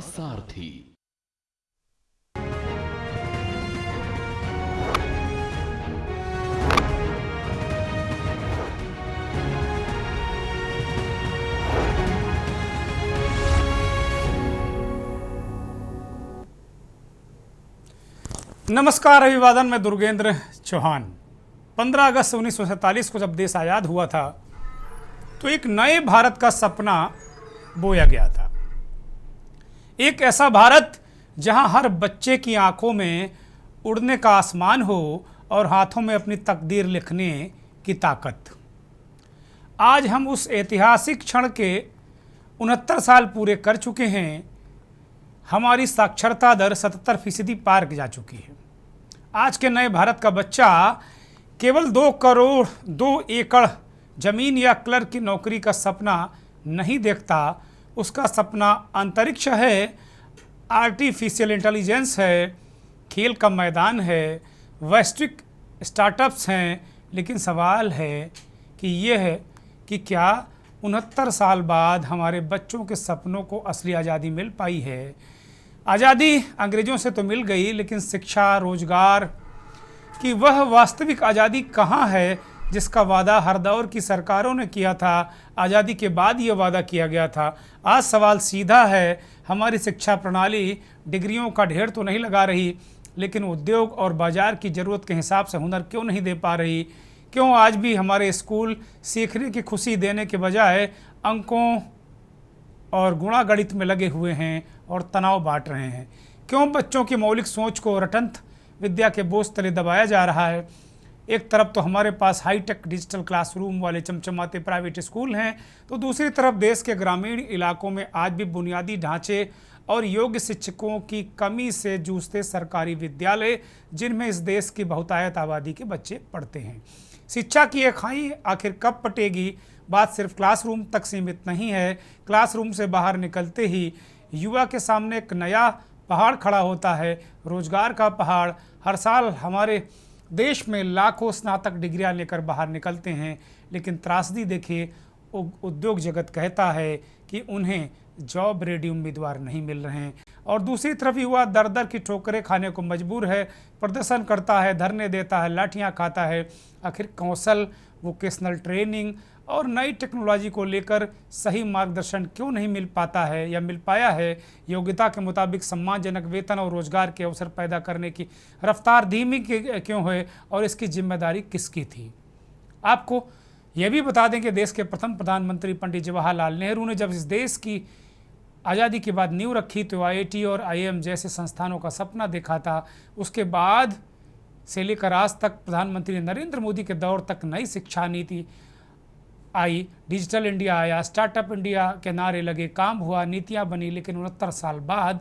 सारथी। नमस्कार, अभिवादन में दुर्गेंद्र चौहान। 15 अगस्त 1947 को जब देश आज़ाद हुआ था तो एक नए भारत का सपना बोया गया था। एक ऐसा भारत जहां हर बच्चे की आंखों में उड़ने का आसमान हो और हाथों में अपनी तकदीर लिखने की ताकत। आज हम उस ऐतिहासिक क्षण के 69 साल पूरे कर चुके हैं। हमारी साक्षरता दर 77% पार जा चुकी है। आज के नए भारत का बच्चा केवल 2 करोड़ 2 एकड़ जमीन या क्लर्क की नौकरी का सपना नहीं देखता। उसका सपना अंतरिक्ष है, आर्टिफिशियल इंटेलिजेंस है, खेल का मैदान है, वैश्विक स्टार्टअप्स हैं। लेकिन सवाल है कि यह है कि क्या 69 साल बाद हमारे बच्चों के सपनों को असली आज़ादी मिल पाई है? आज़ादी अंग्रेज़ों से तो मिल गई, लेकिन शिक्षा, रोजगार की वह वास्तविक आज़ादी कहाँ है जिसका वादा हर दौर की सरकारों ने किया था? आज़ादी के बाद ये वादा किया गया था। आज सवाल सीधा है, हमारी शिक्षा प्रणाली डिग्रियों का ढेर तो नहीं लगा रही, लेकिन उद्योग और बाज़ार की ज़रूरत के हिसाब से हुनर क्यों नहीं दे पा रही? क्यों आज भी हमारे स्कूल सीखने की खुशी देने के बजाय अंकों और गुणागणित में लगे हुए हैं और तनाव बांट रहे हैं? क्यों बच्चों की मौलिक सोच को रटंत विद्या के बोझ तले दबाया जा रहा है? एक तरफ तो हमारे पास हाईटेक डिजिटल क्लासरूम वाले चमचमाते प्राइवेट स्कूल हैं, तो दूसरी तरफ देश के ग्रामीण इलाकों में आज भी बुनियादी ढांचे और योग्य शिक्षकों की कमी से जूझते सरकारी विद्यालय, जिनमें इस देश की बहुतायत आबादी के बच्चे पढ़ते हैं। शिक्षा की ये खाई आखिर कब पटेगी? बात सिर्फ क्लासरूम तक सीमित नहीं है। क्लासरूम से बाहर निकलते ही युवा के सामने एक नया पहाड़ खड़ा होता है, रोजगार का पहाड़। हर साल हमारे देश में लाखों स्नातक डिग्रियां लेकर बाहर निकलते हैं, लेकिन त्रासदी देखिए, उद्योग जगत कहता है कि उन्हें जॉब रेडी उम्मीदवार नहीं मिल रहे हैं। और दूसरी तरफ युवा दर दर की ठोकरें खाने को मजबूर है, प्रदर्शन करता है, धरने देता है, लाठियां खाता है। आखिर कौशल, वोकेशनल ट्रेनिंग और नई टेक्नोलॉजी को लेकर सही मार्गदर्शन क्यों नहीं मिल पाता है या मिल पाया है? योग्यता के मुताबिक सम्मानजनक वेतन और रोजगार के अवसर पैदा करने की रफ्तार धीमी क्यों है और इसकी जिम्मेदारी किसकी थी? आपको यह भी बता दें कि देश के प्रथम प्रधानमंत्री पंडित जवाहरलाल नेहरू ने जब इस देश की आज़ादी के बाद नींव रखी तो IIT और IIM जैसे संस्थानों का सपना देखा था। उसके बाद से लेकर आज तक प्रधानमंत्री नरेंद्र मोदी के दौर तक नई शिक्षा नीति आई, डिजिटल इंडिया आया, स्टार्टअप इंडिया के नारे लगे, काम हुआ, नीतियां बनी। लेकिन 69 साल बाद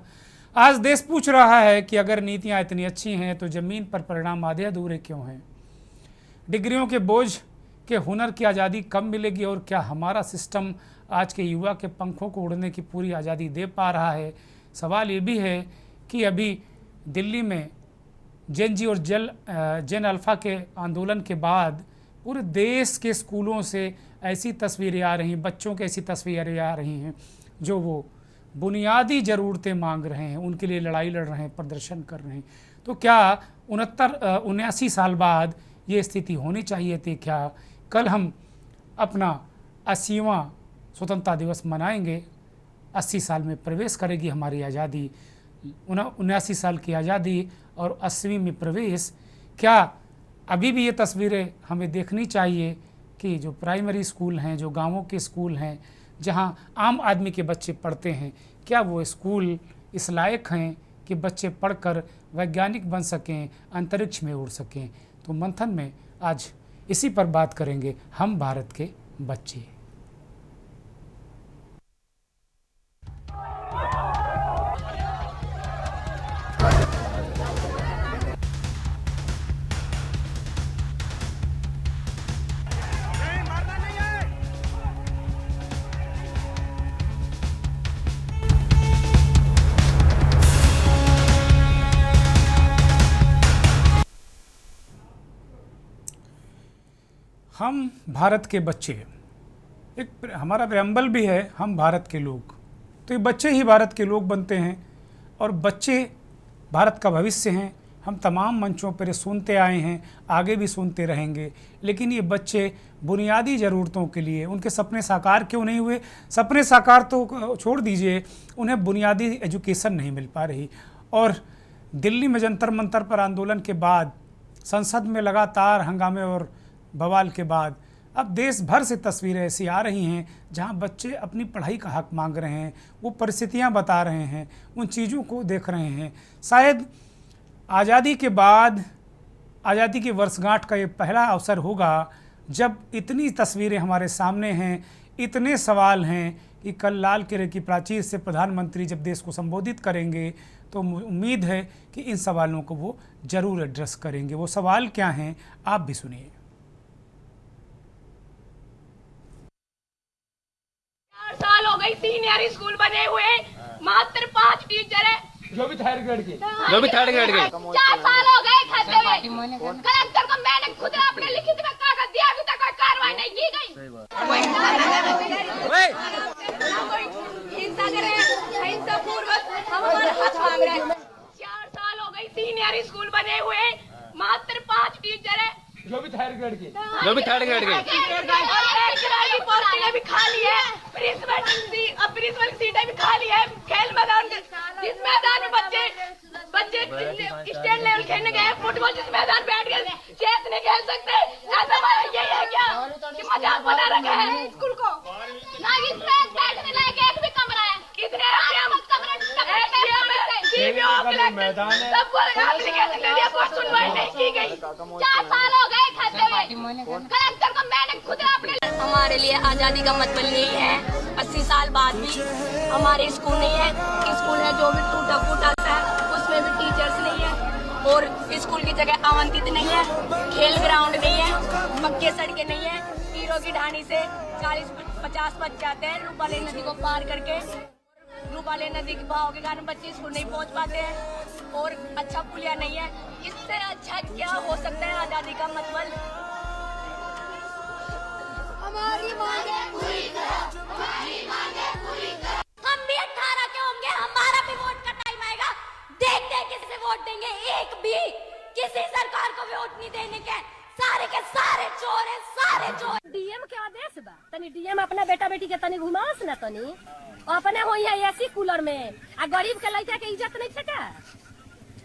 आज देश पूछ रहा है कि अगर नीतियां इतनी अच्छी हैं तो ज़मीन पर परिणाम आधे अधूरे क्यों हैं? डिग्रियों के बोझ के हुनर की आज़ादी कब मिलेगी? और क्या हमारा सिस्टम आज के युवा के पंखों को उड़ने की पूरी आज़ादी दे पा रहा है? सवाल ये भी है कि अभी दिल्ली में जेन जी और जेन अल्फ़ा के आंदोलन के बाद पूरे देश के स्कूलों से ऐसी तस्वीरें आ रही हैं, बच्चों की ऐसी तस्वीरें आ रही हैं जो वो बुनियादी ज़रूरतें मांग रहे हैं, उनके लिए लड़ाई लड़ रहे हैं, प्रदर्शन कर रहे हैं। तो क्या 79 साल बाद ये स्थिति होनी चाहिए थी क्या? कल हम अपना 80वां स्वतंत्रता दिवस मनाएंगे। 80 साल में प्रवेश करेगी हमारी आज़ादी। 79 साल की आज़ादी और 80वीं में प्रवेश। क्या अभी भी ये तस्वीरें हमें देखनी चाहिए कि जो प्राइमरी स्कूल हैं, जो गांवों के स्कूल हैं, जहां आम आदमी के बच्चे पढ़ते हैं, क्या वो स्कूल इस लायक हैं कि बच्चे पढ़कर वैज्ञानिक बन सकें, अंतरिक्ष में उड़ सकें? तो मंथन में आज इसी पर बात करेंगे हम भारत के बच्चे। हम भारत के बच्चे, एक हमारा प्रेम्बल भी है, हम भारत के लोग। तो ये बच्चे ही भारत के लोग बनते हैं और बच्चे भारत का भविष्य हैं। हम तमाम मंचों पर सुनते आए हैं, आगे भी सुनते रहेंगे, लेकिन ये बच्चे बुनियादी ज़रूरतों के लिए, उनके सपने साकार क्यों नहीं हुए? सपने साकार तो छोड़ दीजिए, उन्हें बुनियादी एजुकेशन नहीं मिल पा रही। और दिल्ली में जंतर मंतर पर आंदोलन के बाद, संसद में लगातार हंगामे और बवाल के बाद अब देश भर से तस्वीरें ऐसी आ रही हैं जहां बच्चे अपनी पढ़ाई का हक मांग रहे हैं, वो परिस्थितियां बता रहे हैं, उन चीज़ों को देख रहे हैं। शायद आज़ादी के बाद, आज़ादी की वर्षगांठ का ये पहला अवसर होगा जब इतनी तस्वीरें हमारे सामने हैं, इतने सवाल हैं कि कल लाल किले की प्राचीर से प्रधानमंत्री जब देश को संबोधित करेंगे तो उम्मीद है कि इन सवालों को वो ज़रूर एड्रेस करेंगे। वो सवाल क्या हैं, आप भी सुनिए। 4 साल हो गई, सीनियर स्कूल बने हुए, मात्र 5 टीचर है जो भी थर्ड ग्रेड के 4 साल हो गए खाते हुए। कलेक्टर को मैंने खुद अपने लिखित में कागज दिया, अभी तक कोई कार्रवाई नहीं की गई। हिंसा करे, हिंसा पूर्वक हम हमारे हक मांग रहे हैं। 4 साल हो गई, सीनियर स्कूल बने हुए, मात्र 5 टीचर है जो भी थर्ड ग्रेड के और एक ग्रेड की पोस्टें भी खाली है, प्रिंसिपल की सीटें भी खाली है। खेल मैदान, जिस मैदान में बच्चे स्टेट लेवल खेलने गए, फुटबॉल जिस मैदान बैठ गए चेस नहीं खेल सकते, ऐसा यही है क्या कि मजाक बना रखा है स्कूल को? ना इसमें बैठने लायक एक भी कमरा है, कितने मैदान है, सबको एप्लीकेशन दे दिया, कोई सुनवाई नहीं की गई। 4 साल हो गए खाते हुए। कलेक्टर को मैंने खुद अपने, हमारे लिए आजादी का मतलब यही है, 80 साल बाद भी हमारे स्कूल नहीं है। स्कूल है जो भी टूटा फूटा है, उसमें भी टीचर्स नहीं है और स्कूल की जगह आवंटित नहीं है, खेल ग्राउंड नहीं है, पक्के सड़कें नहीं है। हीरो की ढाणी से 40-50 बच्चे आते हैं रूपाली नदी को पार करके, रूपाली नदी के बहाव के कारण बच्चे स्कूल नहीं पहुंच पाते हैं और अच्छा पुलिया नहीं है। इससे अच्छा क्या हो सकता है आजादी का मतलब? हमारी मांगे पूरी करो, हमारी मांगे पूरी करो। हम भी 18 के होंगे, हमारा भी वोट का टाइम आएगा, देखते हैं किससे वोट देंगे। एक भी किसी सरकार को वोट नहीं देने के, सारे के सारे चोर हैं, सारे चोर। डीएम के आदेश बा, तनी डीएम अपना बेटा बेटी के तनी घुमाओस ना, तनी अपने होई है एसी कूलर में, आ गरीब के लड़का के इज्जत नहीं छका।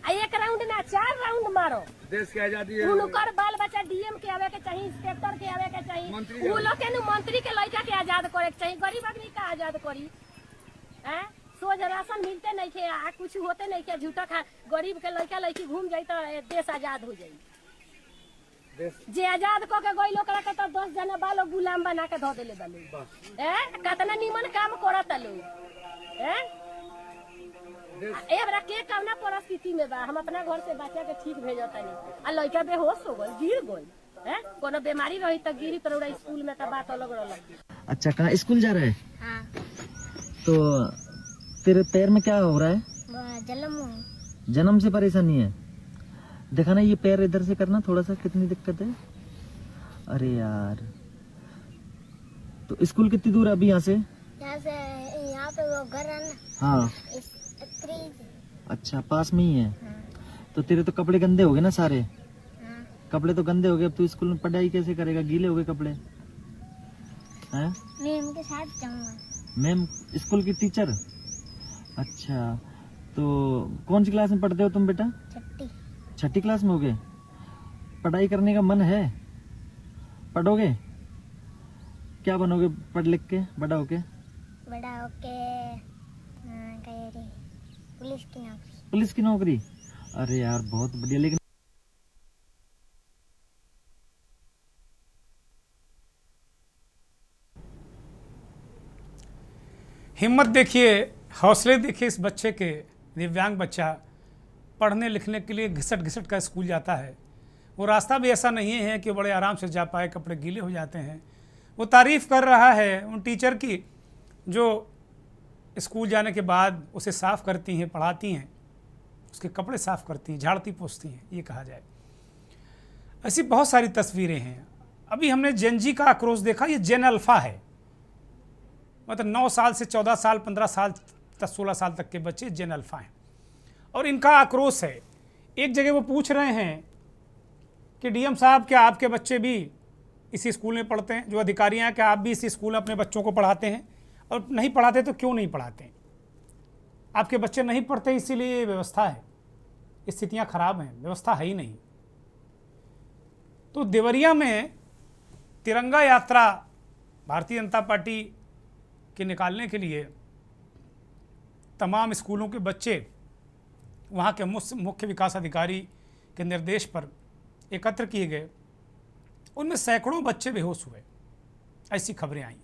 आ 1 राउंड ना 4 राउंड मारो। देश की आजादी है, उनकर बाल बच्चा डीएम के आवे के चाहिए, इंस्पेक्टर के आवे के चाहिए, वो लोग के मंत्री के लड़का के आजाद करे के चाहिए। गरीब आदमी का आजाद करी? सोच राशन मिलते नहीं थे, आ कुछ होते नहीं के, झूठा खा गरीब के लड़का लड़की घूम जाई तो देश आजाद हो जाई। जे आजाद क के गई लोग के तो 10 जना बालो गुलाम बना के धो देले बालो। कितना निमन काम करत लोग। एबरा के कवना परिस्थिति में बा, हम अपना घर से बच्चा के ठीक भेजतानी, आ लड़का बेहोश हो गल, गिर गल, कोनो बीमारी रही त गिरी तो स्कूल में तो बात अलग रहल। अच्छा, कहाँ स्कूल जा रहा है? हाँ। तो तेरे पैर में क्या हो रहा है? जन्म से परेशानी है? देखा ना, ये पैर इधर से करना थोड़ा सा, कितनी दिक्कत है। अरे यार, तो स्कूल कितनी दूर है अभी यहाँ से? यहाँ पे वो घर है ना। हाँ। अच्छा, पास में ही है। हाँ। तो तेरे तो कपड़े गंदे हो गए ना सारे? हाँ। कपड़े तो गंदे हो गए, अब तू स्कूल में पढ़ाई कैसे करेगा? गीले हो गए कपड़े हैं? मैम के साथ जाऊंगा। मैम स्कूल की टीचर? अच्छा, तो कौन सी क्लास में पढ़ते हो तुम बेटा? छठी क्लास में हो गए? पढ़ाई करने का मन है? पढ़ोगे? क्या बनोगे पढ़ लिख के बड़ा होके? बड़ा होके पुलिस की नौकरी। पुलिस की नौकरी? अरे यार बहुत बढ़िया। लेकिन हिम्मत देखिए, हौसले देखिए इस बच्चे के। दिव्यांग बच्चा पढ़ने लिखने के लिए घिसट घिसट का स्कूल जाता है। वो रास्ता भी ऐसा नहीं है कि बड़े आराम से जा पाए, कपड़े गीले हो जाते हैं। वो तारीफ़ कर रहा है उन टीचर की जो स्कूल जाने के बाद उसे साफ़ करती हैं, पढ़ाती हैं, उसके कपड़े साफ़ करती हैं, झाड़ती पोंछती हैं, ये कहा जाए। ऐसी बहुत सारी तस्वीरें हैं। अभी हमने जेन जी का आक्रोश देखा, ये जेन अल्फ़ा है। मतलब 9 साल से 14 साल 15 साल 16 साल तक के बच्चे जेन अल्फा हैं। और इनका आक्रोश है, एक जगह वो पूछ रहे हैं कि डीएम साहब क्या आपके बच्चे भी इसी स्कूल में पढ़ते हैं, जो अधिकारी हैं क्या आप भी इसी स्कूल में अपने बच्चों को पढ़ाते हैं, और नहीं पढ़ाते तो क्यों नहीं पढ़ाते? आपके बच्चे नहीं पढ़ते इसीलिए ये व्यवस्था है, स्थितियां खराब हैं, व्यवस्था है ही नहीं। तो देवरिया में तिरंगा यात्रा भारतीय जनता पार्टी के निकालने के लिए तमाम स्कूलों के बच्चे वहाँ के मुख्य विकास अधिकारी के निर्देश पर एकत्र किए गए। उनमें सैकड़ों बच्चे बेहोश हुए, ऐसी खबरें आई।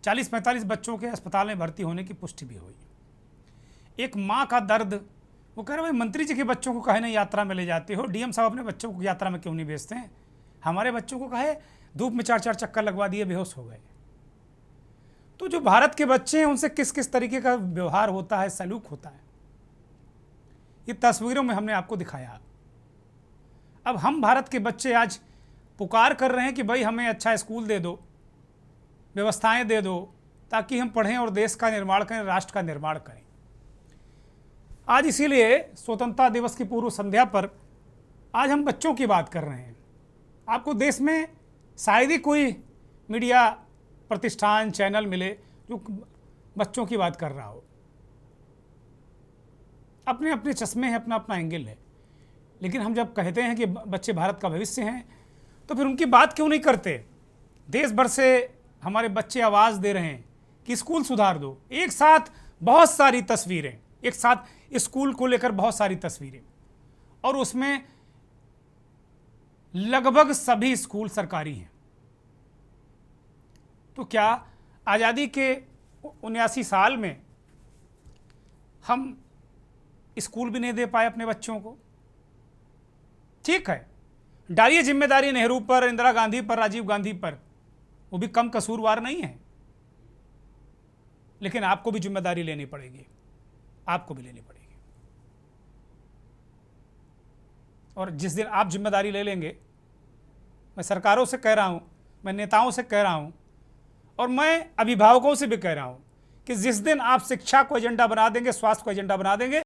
40-45 बच्चों के अस्पताल में भर्ती होने की पुष्टि भी हुई। एक माँ का दर्द, वो कह रहे भाई मंत्री जी के बच्चों को कहे नहीं यात्रा में ले जाते हो, डीएम साहब अपने बच्चों को यात्रा में क्यों नहीं भेजते हैं? हमारे बच्चों को कहे धूप में 4-4 चक्कर लगवा दिए, बेहोश हो गए। तो जो भारत के बच्चे हैं उनसे किस किस तरीके का व्यवहार होता है, सलूक होता है, ये तस्वीरों में हमने आपको दिखाया। अब हम भारत के बच्चे आज पुकार कर रहे हैं कि भाई हमें अच्छा स्कूल दे दो, व्यवस्थाएं दे दो, ताकि हम पढ़ें और देश का निर्माण करें, राष्ट्र का निर्माण करें। आज इसीलिए स्वतंत्रता दिवस की पूर्व संध्या पर आज हम बच्चों की बात कर रहे हैं। आपको देश में शायद ही कोई मीडिया प्रतिष्ठान चैनल मिले जो बच्चों की बात कर रहा हो। अपने अपने चश्मे हैं, अपना अपना एंगल है, लेकिन हम जब कहते हैं कि बच्चे भारत का भविष्य हैं तो फिर उनकी बात क्यों नहीं करते? देश भर से हमारे बच्चे आवाज़ दे रहे हैं कि स्कूल सुधार दो। एक साथ बहुत सारी तस्वीरें, एक साथ स्कूल को लेकर बहुत सारी तस्वीरें, और उसमें लगभग सभी स्कूल सरकारी हैं। तो क्या आज़ादी के 79 साल में हम स्कूल भी नहीं दे पाए अपने बच्चों को? ठीक है, डालिए जिम्मेदारी नेहरू पर, इंदिरा गांधी पर, राजीव गांधी पर, वो भी कम कसूरवार नहीं है, लेकिन आपको भी जिम्मेदारी लेनी पड़ेगी, आपको भी लेनी पड़ेगी। और जिस दिन आप जिम्मेदारी ले लेंगे, मैं सरकारों से कह रहा हूं, मैं नेताओं से कह रहा हूं, और मैं अभिभावकों से भी कह रहा हूं कि जिस दिन आप शिक्षा को एजेंडा बना देंगे, स्वास्थ्य को एजेंडा बना देंगे,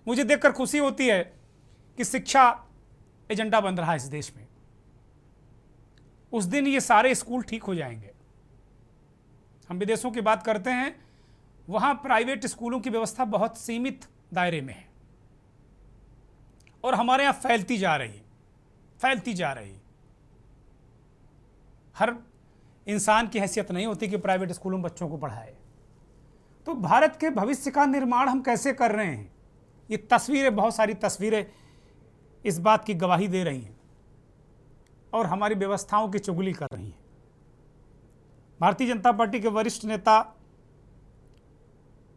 मुझे देखकर खुशी होती है कि शिक्षा एजेंडा बन रहा है इस देश में, उस दिन ये सारे स्कूल ठीक हो जाएंगे। हम विदेशों की बात करते हैं, वहाँ प्राइवेट स्कूलों की व्यवस्था बहुत सीमित दायरे में है, और हमारे यहाँ फैलती जा रही है, फैलती जा रही। हर इंसान की हैसियत नहीं होती कि प्राइवेट स्कूलों में बच्चों को पढ़ाए। तो भारत के भविष्य का निर्माण हम कैसे कर रहे हैं, ये तस्वीरें, बहुत सारी तस्वीरें इस बात की गवाही दे रही हैं, और हमारी व्यवस्थाओं की चुगली कर रही हैं। भारतीय जनता पार्टी के वरिष्ठ नेता,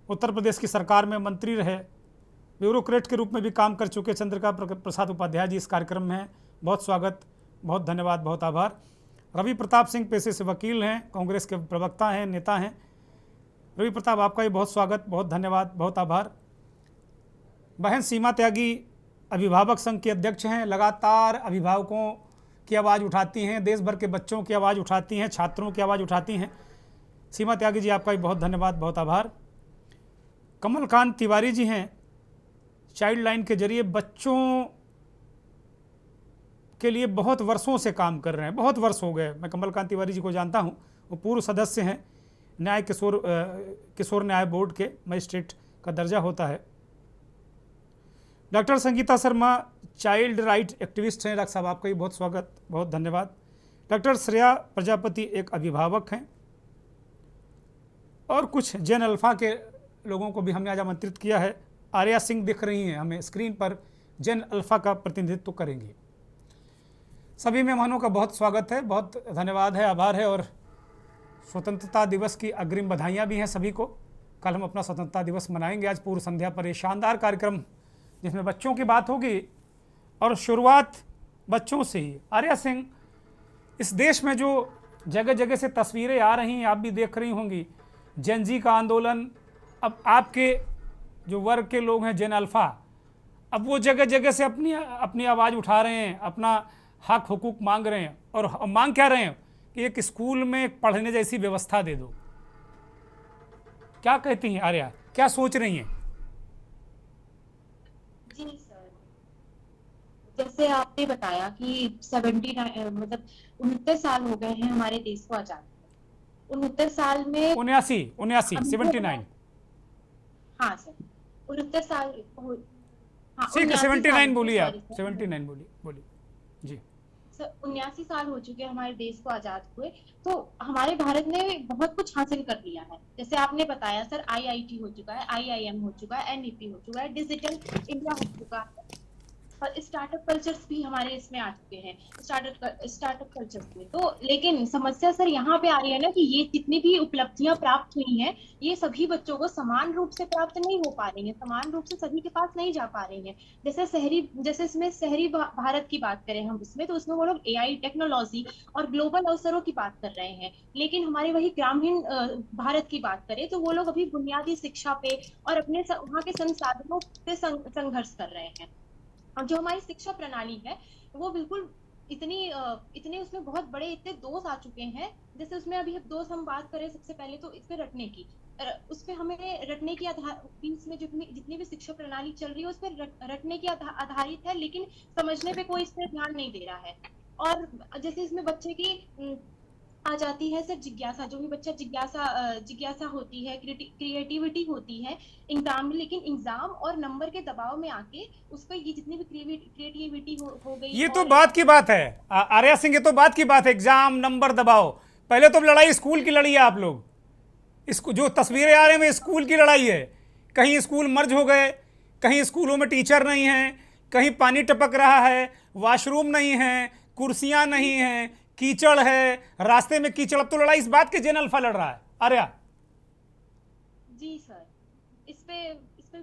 उत्तर प्रदेश की सरकार में मंत्री रहे, ब्यूरोक्रेट के रूप में भी काम कर चुके चंद्रिका प्रसाद उपाध्याय जी इस कार्यक्रम में हैं। बहुत स्वागत, बहुत धन्यवाद, बहुत आभार। रवि प्रताप सिंह पेशे से वकील हैं, कांग्रेस के प्रवक्ता हैं, नेता हैं। रवि प्रताप, आपका भी बहुत स्वागत, बहुत धन्यवाद, बहुत आभार। बहन सीमा त्यागी अभिभावक संघ के अध्यक्ष हैं, लगातार अभिभावकों की आवाज़ उठाती हैं, देश भर के बच्चों की आवाज़ उठाती हैं, छात्रों की आवाज़ उठाती हैं। सीमा त्यागी जी, आपका भी बहुत धन्यवाद, बहुत आभार। कमलकांत तिवारी जी हैं, चाइल्ड लाइन के जरिए बच्चों के लिए बहुत वर्षों से काम कर रहे हैं, बहुत वर्ष हो गए। मैं कमलकांत तिवारी जी को जानता हूं, वो पूर्व सदस्य हैं न्याय किशोर न्याय बोर्ड के, मजिस्ट्रेट का दर्जा होता है। Doctor Sangeeta Sharma child right activist हैं। डॉक्टर साहब, आपका भी बहुत स्वागत, बहुत धन्यवाद। डॉक्टर श्रेया प्रजापति एक अभिभावक हैं, और कुछ जेन अल्फा के लोगों को भी हमने आज आमंत्रित किया है। आर्या सिंह दिख रही हैं हमें स्क्रीन पर, जेन अल्फा का प्रतिनिधित्व करेंगे। सभी मेहमानों का बहुत स्वागत है, बहुत धन्यवाद है, आभार है, और स्वतंत्रता दिवस की अग्रिम बधाइयाँ भी हैं सभी को। कल हम अपना स्वतंत्रता दिवस मनाएंगे। आज पूर्व संध्या पर ये शानदार कार्यक्रम जिसमें बच्चों की बात होगी, और शुरुआत बच्चों से ही। आर्या सिंह, इस देश में जो जगह जगह से तस्वीरें आ रही हैं, आप भी देख रही होंगी, जेन जी का आंदोलन, अब आपके जो वर्ग के लोग हैं जेन अल्फा, अब वो जगह जगह से अपनी आवाज़ उठा रहे हैं, अपना हक हुकूक मांग रहे हैं। और मांग क्या रहे हैं कि एक स्कूल में पढ़ने जैसी व्यवस्था दे दो। क्या कहती हैं आर्या, क्या सोच रही हैं? जी सर, जैसे आपने बताया कि 79 मतलब 69 साल हो गए हैं हमारे देश को आजाद। 69 साल में 79 79। हाँ सर, 69 साल हाँ, ठीक है, 79 बोलिए आप, 79 79 बोलिए जी। 79 साल हो चुके हैं हमारे देश को आजाद हुए। तो हमारे भारत ने बहुत कुछ हासिल कर लिया है। जैसे आपने बताया सर, IIT हो चुका है, IIM हो चुका है, NEP हो चुका है, डिजिटल इंडिया हो चुका है, और स्टार्टअप कल्चर्स भी हमारे इसमें आ चुके हैं, स्टार्टअप कल्चर्स में। तो लेकिन समस्या सर यहाँ पे आ रही है ना कि ये जितनी भी उपलब्धियां प्राप्त हुई हैं, ये सभी बच्चों को समान रूप से प्राप्त नहीं हो पा रही हैं, समान रूप से सभी के पास नहीं जा पा रही हैं। जैसे इसमें शहरी भारत की बात करें हम इसमें, तो उसमें वो लोग AI टेक्नोलॉजी और ग्लोबल अवसरों की बात कर रहे हैं। लेकिन हमारे वही ग्रामीण भारत की बात करें तो वो लोग अभी बुनियादी शिक्षा पे और अपने वहाँ के संसाधनों पे संघर्ष कर रहे हैं। और जो हमारी शिक्षा प्रणाली है वो बिल्कुल इतनी उसमें बहुत बड़े इतने दोष आ चुके हैं। जैसे उसमें अभी दोष हम बात करें सबसे पहले तो इस पे रटने की, उस पे हमें रटने की बीच में जितनी भी शिक्षा प्रणाली चल रही है उस पर रटने की आधारित है, लेकिन समझने पे कोई इस पर ध्यान नहीं दे रहा है। और जैसे इसमें बच्चे की आ जाती है सर जिज्ञासा, जो भी बच्चा जिज्ञासा होती है, क्रिएटिविटी होती है एग्जाम में, लेकिन एग्जाम और नंबर के दबाव में आके उस पर ये जितनी भी क्रिएटिविटी हो गई। ये तो बात की बात है आर्या सिंह, ये तो बात की बात है, एग्जाम नंबर दबाओ। पहले तो लड़ाई स्कूल की लड़ी है आप लोग, इसको जो तस्वीरें आ रही हैं स्कूल की लड़ाई है। कहीं स्कूल मर्ज हो गए, कहीं स्कूलों में टीचर नहीं हैं, कहीं पानी टपक रहा है, वॉशरूम नहीं है, कुर्सियां नहीं हैं, कीचड़ है, रास्ते में कीचड़। अब तो लड़ाई इस बात के जेन अल्फा लड़ रहा है। आर्या जी सर, इस पे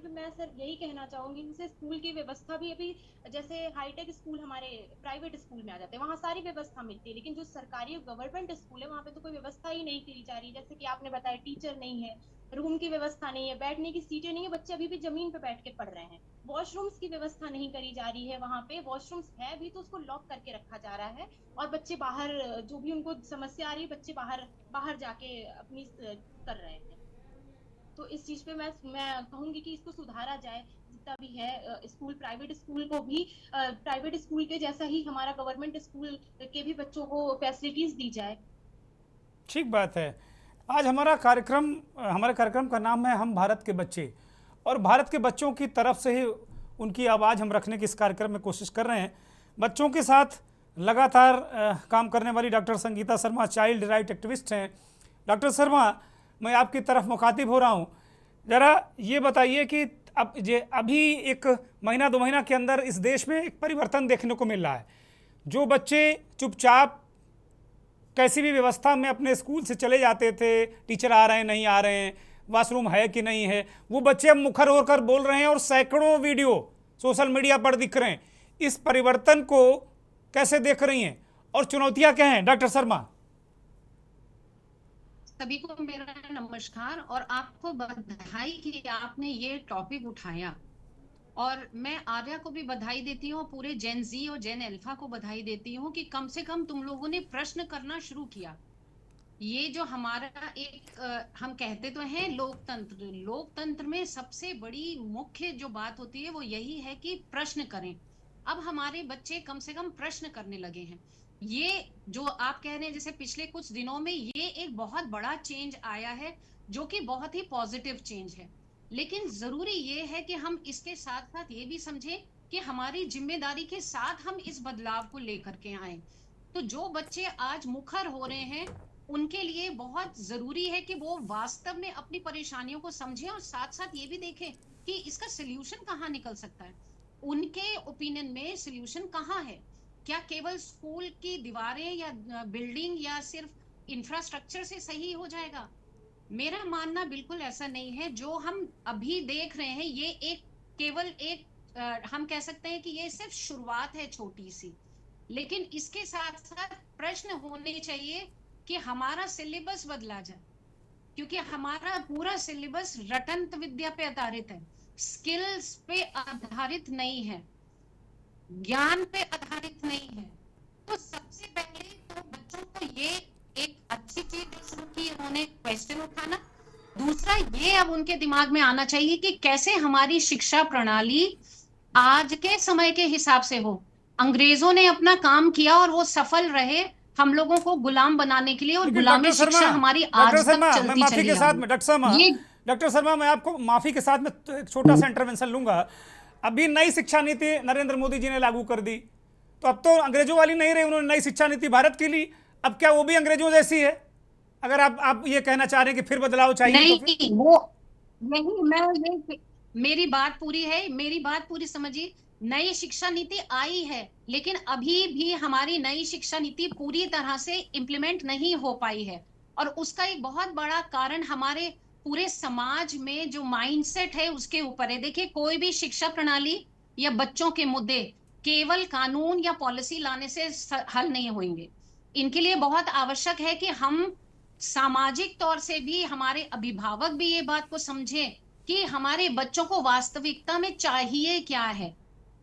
मैं सर यही कहना चाहूंगी, जैसे स्कूल की व्यवस्था भी अभी, जैसे हाईटेक स्कूल हमारे प्राइवेट स्कूल में आ जाते हैं, वहाँ सारी व्यवस्था मिलती है, लेकिन जो सरकारी गवर्नमेंट स्कूल है वहाँ पे तो कोई व्यवस्था ही नहीं की जा रही। जैसे कि आपने बताया, टीचर नहीं है, रूम की व्यवस्था नहीं है, बैठने की सीटें नहीं है, बच्चे अभी भी जमीन पे बैठ के पढ़ रहे हैं। वॉशरूम्स की व्यवस्था नहीं करी जा रही है, वहाँ पे वॉशरूम्स है भी तो उसको लॉक करके रखा जा रहा है, और बच्चे बाहर, जो भी उनको समस्या आ रही है, बच्चे बाहर जाके अपनी कर रहे हैं। तो इस चीज पे मैं कहूंगी कि इसको सुधारा जाए, जितना भी है स्कूल, प्राइवेट स्कूल को भी प्राइवेट स्कूल के जैसा ही हमारा गवर्नमेंट स्कूल के भी बच्चों को फैसिलिटीज दी जाए। ठीक बात है। आज हमारे कार्यक्रम का नाम है हम भारत के बच्चे, और भारत के बच्चों की तरफ से ही उनकी आवाज़ हम रखने की इस कार्यक्रम में कोशिश कर रहे हैं। बच्चों के साथ लगातार काम करने वाली doctor Sangeeta Sharma child right activist हैं। डॉक्टर शर्मा, मैं आपकी तरफ मुखातिब हो रहा हूँ, ज़रा ये बताइए कि अभी एक महीना 2 महीना के अंदर इस देश में एक परिवर्तन देखने को मिल रहा है। जो बच्चे चुपचाप कैसी भी व्यवस्था में अपने स्कूल से चले जाते थे, टीचर आ रहे हैं नहीं आ रहे हैं, वॉशरूम है कि नहीं है, वो बच्चे अब मुखर होकर बोल रहे हैं और सैकड़ों वीडियो सोशल मीडिया पर दिख रहे हैं। इस परिवर्तन को कैसे देख रही हैं और चुनौतियां क्या हैं डॉक्टर शर्मा? सभी को मेरा नमस्कार और आपको बधाई कि आपने ये टॉपिक उठाया, और मैं आर्या को भी बधाई देती हूँ, पूरे जेन जी और जेन अल्फा को बधाई देती हूँ कि कम से कम तुम लोगों ने प्रश्न करना शुरू किया। ये जो हमारा हम कहते तो हैं लोकतंत्र में सबसे बड़ी मुख्य जो बात होती है वो यही है कि प्रश्न करें। अब हमारे बच्चे कम से कम प्रश्न करने लगे हैं। ये जो आप कह रहे हैं, जैसे पिछले कुछ दिनों में ये एक बहुत बड़ा चेंज आया है, जो कि बहुत ही पॉजिटिव चेंज है। लेकिन जरूरी ये है कि हम इसके साथ साथ ये भी समझें कि हमारी जिम्मेदारी के साथ हम इस बदलाव को लेकर के आए। तो जो बच्चे आज मुखर हो रहे हैं उनके लिए बहुत जरूरी है कि वो वास्तव में अपनी परेशानियों को समझें, और साथ साथ ये भी देखें कि इसका सोल्यूशन कहाँ निकल सकता है। उनके ओपिनियन में सोल्यूशन कहाँ है? क्या केवल स्कूल की दीवारें या बिल्डिंग या सिर्फ इंफ्रास्ट्रक्चर से सही हो जाएगा? मेरा मानना बिल्कुल ऐसा नहीं है। जो हम अभी देख रहे हैं ये केवल हम कह सकते हैं कि ये सिर्फ शुरुआत है छोटी सी, लेकिन इसके साथ साथ प्रश्न होने चाहिए कि हमारा सिलेबस बदला जाए, क्योंकि हमारा पूरा सिलेबस रटंत विद्या पे आधारित है, स्किल्स पे आधारित नहीं है, ज्ञान पे आधारित नहीं है। तो सबसे पहले तो बच्चों को ये एक अच्छी चीज शुरू की उन्होंने क्वेश्चन उठाना, दूसरा ये अब उनके दिमाग में आना चाहिए कि कैसे हमारी शिक्षा प्रणाली आज के समय के हिसाब से हो। अंग्रेजों ने अपना काम किया और वो सफल रहे हम लोगों को गुलाम बनाने के लिए, और लेकिन गुलामी डॉक्टर शर्मा, शिक्षा हमारी आज डॉक्टर तक शर्मा, मैं चलती माफी चली के आ साथ रही में डॉक्टर शर्मा, है। ये डॉक्टर शर्मा, मैं आपको माफी के साथ में एक छोटा सा इंटरवेंशन लूंगा। अभी नई शिक्षा नीति नरेंद्र मोदी जी ने लागू कर दी, तो अब तो अंग्रेजों वाली नहीं रही, उन्होंने नई शिक्षा नीति भारत की ली। अब क्या वो भी अंग्रेजों जैसी है? अगर आप ये कहना चाह रहे हैं कि फिर बदलाव चाहिए नहीं, तो फिर? वो नहीं, मैं ये, मेरी बात पूरी है, मेरी बात पूरी समझिए। नई शिक्षा नीति आई है, लेकिन अभी भी हमारी नई शिक्षा नीति पूरी तरह से इम्प्लीमेंट नहीं हो पाई है, और उसका एक बहुत बड़ा कारण हमारे पूरे समाज में जो माइंडसेट है उसके ऊपर है। देखिए, कोई भी शिक्षा प्रणाली या बच्चों के मुद्दे केवल कानून या पॉलिसी लाने से हल नहीं होंगे। इनके लिए बहुत आवश्यक है कि हम सामाजिक तौर से भी, हमारे अभिभावक भी ये बात को समझें कि हमारे बच्चों को वास्तविकता में चाहिए क्या है।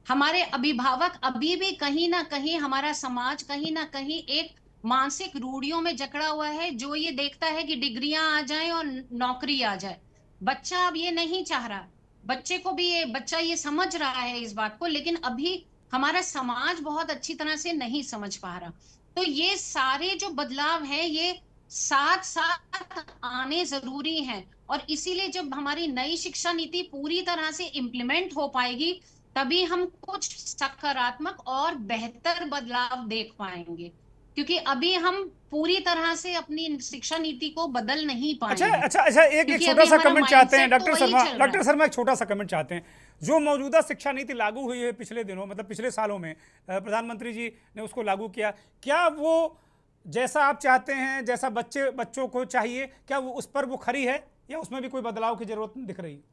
हमारे अभिभावक अभी भी कहीं ना कहीं, हमारा समाज कहीं ना कहीं एक मानसिक रूढ़ियों में जकड़ा हुआ है, जो ये देखता है कि डिग्रियां आ जाएं और नौकरी आ जाए। बच्चा अब ये नहीं चाह रहा, बच्चे को भी ये, बच्चा ये समझ रहा है इस बात को, लेकिन अभी हमारा समाज बहुत अच्छी तरह से नहीं समझ पा रहा। तो ये सारे जो बदलाव है ये साथ साथ आने जरूरी हैं, और इसीलिए जब हमारी नई शिक्षा नीति पूरी तरह से इम्प्लीमेंट हो पाएगी, तभी हम कुछ सकारात्मक और बेहतर बदलाव देख पाएंगे, क्योंकि अभी हम पूरी तरह से अपनी शिक्षा नीति को बदल नहीं पाए हैं। अच्छा, एक क्योंकि छोटा अभी सा हमारा कमेंट चाहते हैं mindset तो डॉक्टर वही शर्मा। चल रहा है। डॉक्टर शर्मा, एक छोटा सा कमेंट चाहते हैं। जो मौजूदा शिक्षा नीति लागू हुई है पिछले दिनों, मतलब पिछले सालों में, प्रधानमंत्री जी ने उसको लागू किया, क्या वो जैसा आप चाहते हैं, जैसा बच्चों को चाहिए, क्या वो उस पर वो खरी है, या उसमें भी कोई बदलाव की जरूरत दिख रही है?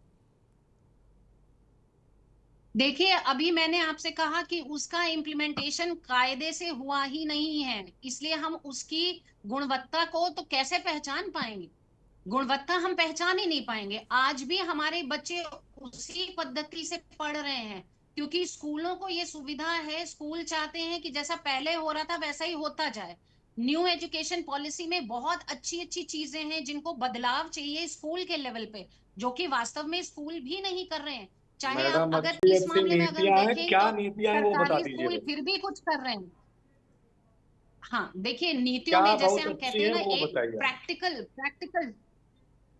देखिए, अभी मैंने आपसे कहा कि उसका इम्प्लीमेंटेशन कायदे से हुआ ही नहीं है, इसलिए हम उसकी गुणवत्ता को तो कैसे पहचान पाएंगे? गुणवत्ता हम पहचान ही नहीं पाएंगे। आज भी हमारे बच्चे उसी पद्धति से पढ़ रहे हैं, क्योंकि स्कूलों को ये सुविधा है, स्कूल चाहते हैं कि जैसा पहले हो रहा था वैसा ही होता जाए। न्यू एजुकेशन पॉलिसी में बहुत अच्छी अच्छी चीजें हैं जिनको बदलाव चाहिए स्कूल के लेवल पे, जो कि वास्तव में स्कूल भी नहीं कर रहे हैं। चाहे आप मैडम, अगर अच्छी इस अच्छी मामले में अगर नीतियां हैं, देखें क्या तो नीतियां हैं वो बता सरकारी दीजिए स्कूल बस। फिर भी कुछ कर रहे हैं। हाँ, देखिए, नीतियों क्या में जैसे बहुत हम अच्छी कहते हैं है ना, वो एक बताइए। प्रैक्टिकल,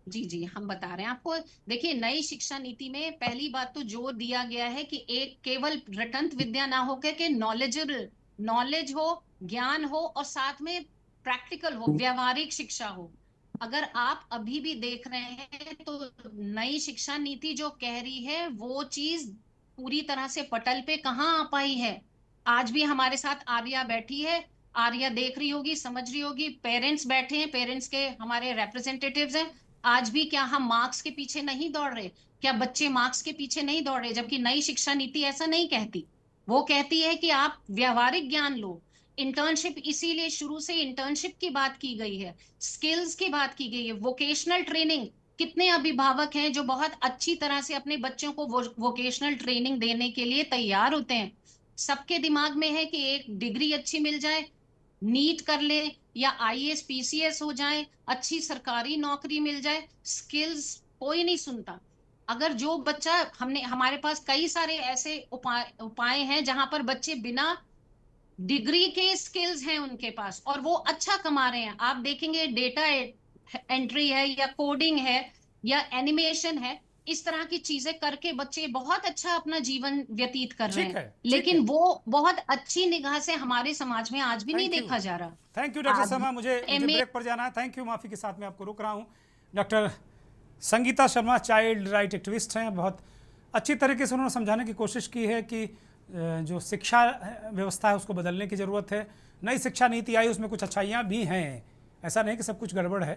जी जी, हम बता रहे हैं आपको। देखिए, नई शिक्षा नीति में पहली बात तो जोर दिया गया है कि एक केवल रटंत विद्या ना होकर के नॉलेज हो, ज्ञान हो, और साथ में प्रैक्टिकल हो, व्यवहारिक शिक्षा हो। अगर आप अभी भी देख रहे हैं तो नई शिक्षा नीति जो कह रही है वो चीज पूरी तरह से पटल पे कहाँ आ पाई है। आज भी हमारे साथ आर्या बैठी है, आर्या देख रही होगी, समझ रही होगी, पेरेंट्स बैठे हैं, पेरेंट्स के हमारे रिप्रेजेंटेटिव्स हैं। आज भी क्या हम मार्क्स के पीछे नहीं दौड़ रहे? क्या बच्चे मार्क्स के पीछे नहीं दौड़ रहे? जबकि नई शिक्षा नीति ऐसा नहीं कहती। वो कहती है कि आप व्यवहारिक ज्ञान लो। इंटर्नशिप, इसीलिए शुरू से इंटर्नशिप की बात की गई है, स्किल्स की बात की गई है, वोकेशनल ट्रेनिंग। कितने अभिभावक हैं जो बहुत अच्छी तरह से अपने बच्चों को वोकेशनल ट्रेनिंग देने के लिए तैयार होते हैं। सबके दिमाग में है कि एक डिग्री अच्छी मिल जाए, नीट कर ले, या आईएएस पीसीएस हो जाए, अच्छी सरकारी नौकरी मिल जाए, स्किल्स कोई नहीं सुनता। अगर जो बच्चा, हमारे पास कई सारे ऐसे उपाय हैं जहां पर बच्चे बिना डिग्री के स्किल्स हैं उनके पास, और वो अच्छा कमा रहे हैं। आप देखेंगे, डेटा एंट्री है, या कोडिंग है, या एनिमेशन है, इस तरह की चीजें करके बच्चे बहुत अच्छा अपना जीवन व्यतीत कर रहे हैं। लेकिन वो बहुत अच्छी निगाह से हमारे समाज में आज भी नहीं देखा जा रहा। थैंक यू डॉक्टर शर्मा, मुझे ब्रेक पर जाना है। थैंक यू, माफी के साथ मैं आपको रोक रहा हूँ। Doctor Sangeeta Sharma child right activist हैं। बहुत अच्छी तरीके से उन्होंने समझाने की कोशिश की है कि जो शिक्षा व्यवस्था है उसको बदलने की ज़रूरत है। नई शिक्षा नीति आई, उसमें कुछ अच्छाइयाँ भी हैं, ऐसा नहीं कि सब कुछ गड़बड़ है,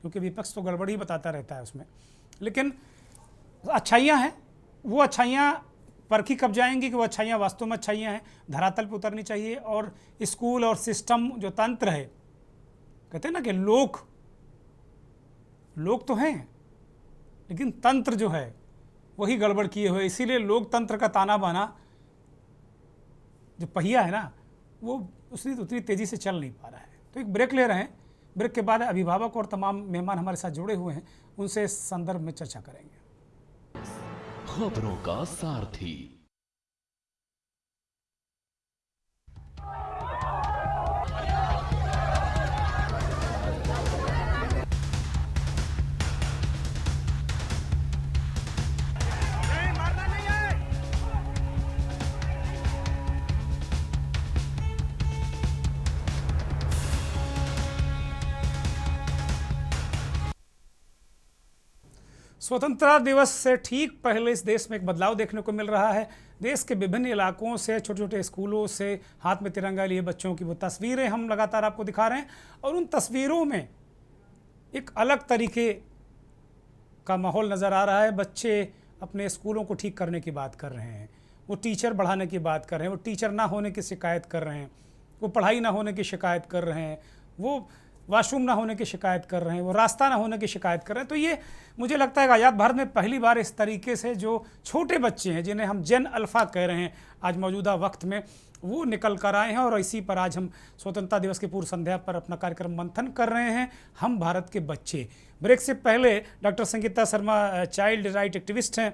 क्योंकि विपक्ष तो गड़बड़ ही बताता रहता है उसमें, लेकिन अच्छाइयाँ हैं। वो अच्छाइयाँ परखी कब जाएंगी कि वो अच्छाइयाँ वास्तव में अच्छाइयाँ हैं, धरातल पर उतरनी चाहिए। और स्कूल और सिस्टम जो तंत्र है, कहते हैं ना कि लोग तो हैं, लेकिन तंत्र जो है वही गड़बड़ किए हुए। इसीलिए लोकतंत्र का ताना बाना जो पहिया है ना, वो उतनी तेज़ी से चल नहीं पा रहा है। तो एक ब्रेक ले रहे हैं, ब्रेक के बाद अभिभावक और तमाम मेहमान हमारे साथ जुड़े हुए हैं, उनसे इस संदर्भ में चर्चा करेंगे। खबरों का सारथी। स्वतंत्रता दिवस से ठीक पहले इस देश में एक बदलाव देखने को मिल रहा है। देश के विभिन्न इलाकों से, छोटे छोटे स्कूलों से हाथ में तिरंगा लिए बच्चों की वो तस्वीरें हम लगातार आपको दिखा रहे हैं और उन तस्वीरों में एक अलग तरीके का माहौल नज़र आ रहा है। बच्चे अपने स्कूलों को ठीक करने की बात कर रहे हैं, वो टीचर बढ़ाने की बात कर रहे हैं, वो टीचर ना होने की शिकायत कर रहे हैं, वो पढ़ाई ना होने की शिकायत कर रहे हैं, वो वॉशरूम ना होने की शिकायत कर रहे हैं, वो रास्ता ना होने की शिकायत कर रहे हैं। तो ये मुझे लगता है कि आज़ाद भारत में पहली बार इस तरीके से जो छोटे बच्चे हैं, जिन्हें हम जेन अल्फ़ा कह रहे हैं आज मौजूदा वक्त में, वो निकल कर आए हैं। और इसी पर आज हम स्वतंत्रता दिवस की पूर्व संध्या पर अपना कार्यक्रम मंथन कर रहे हैं, हम भारत के बच्चे। ब्रेक से पहले doctor Sangeeta Sharma child right activist हैं,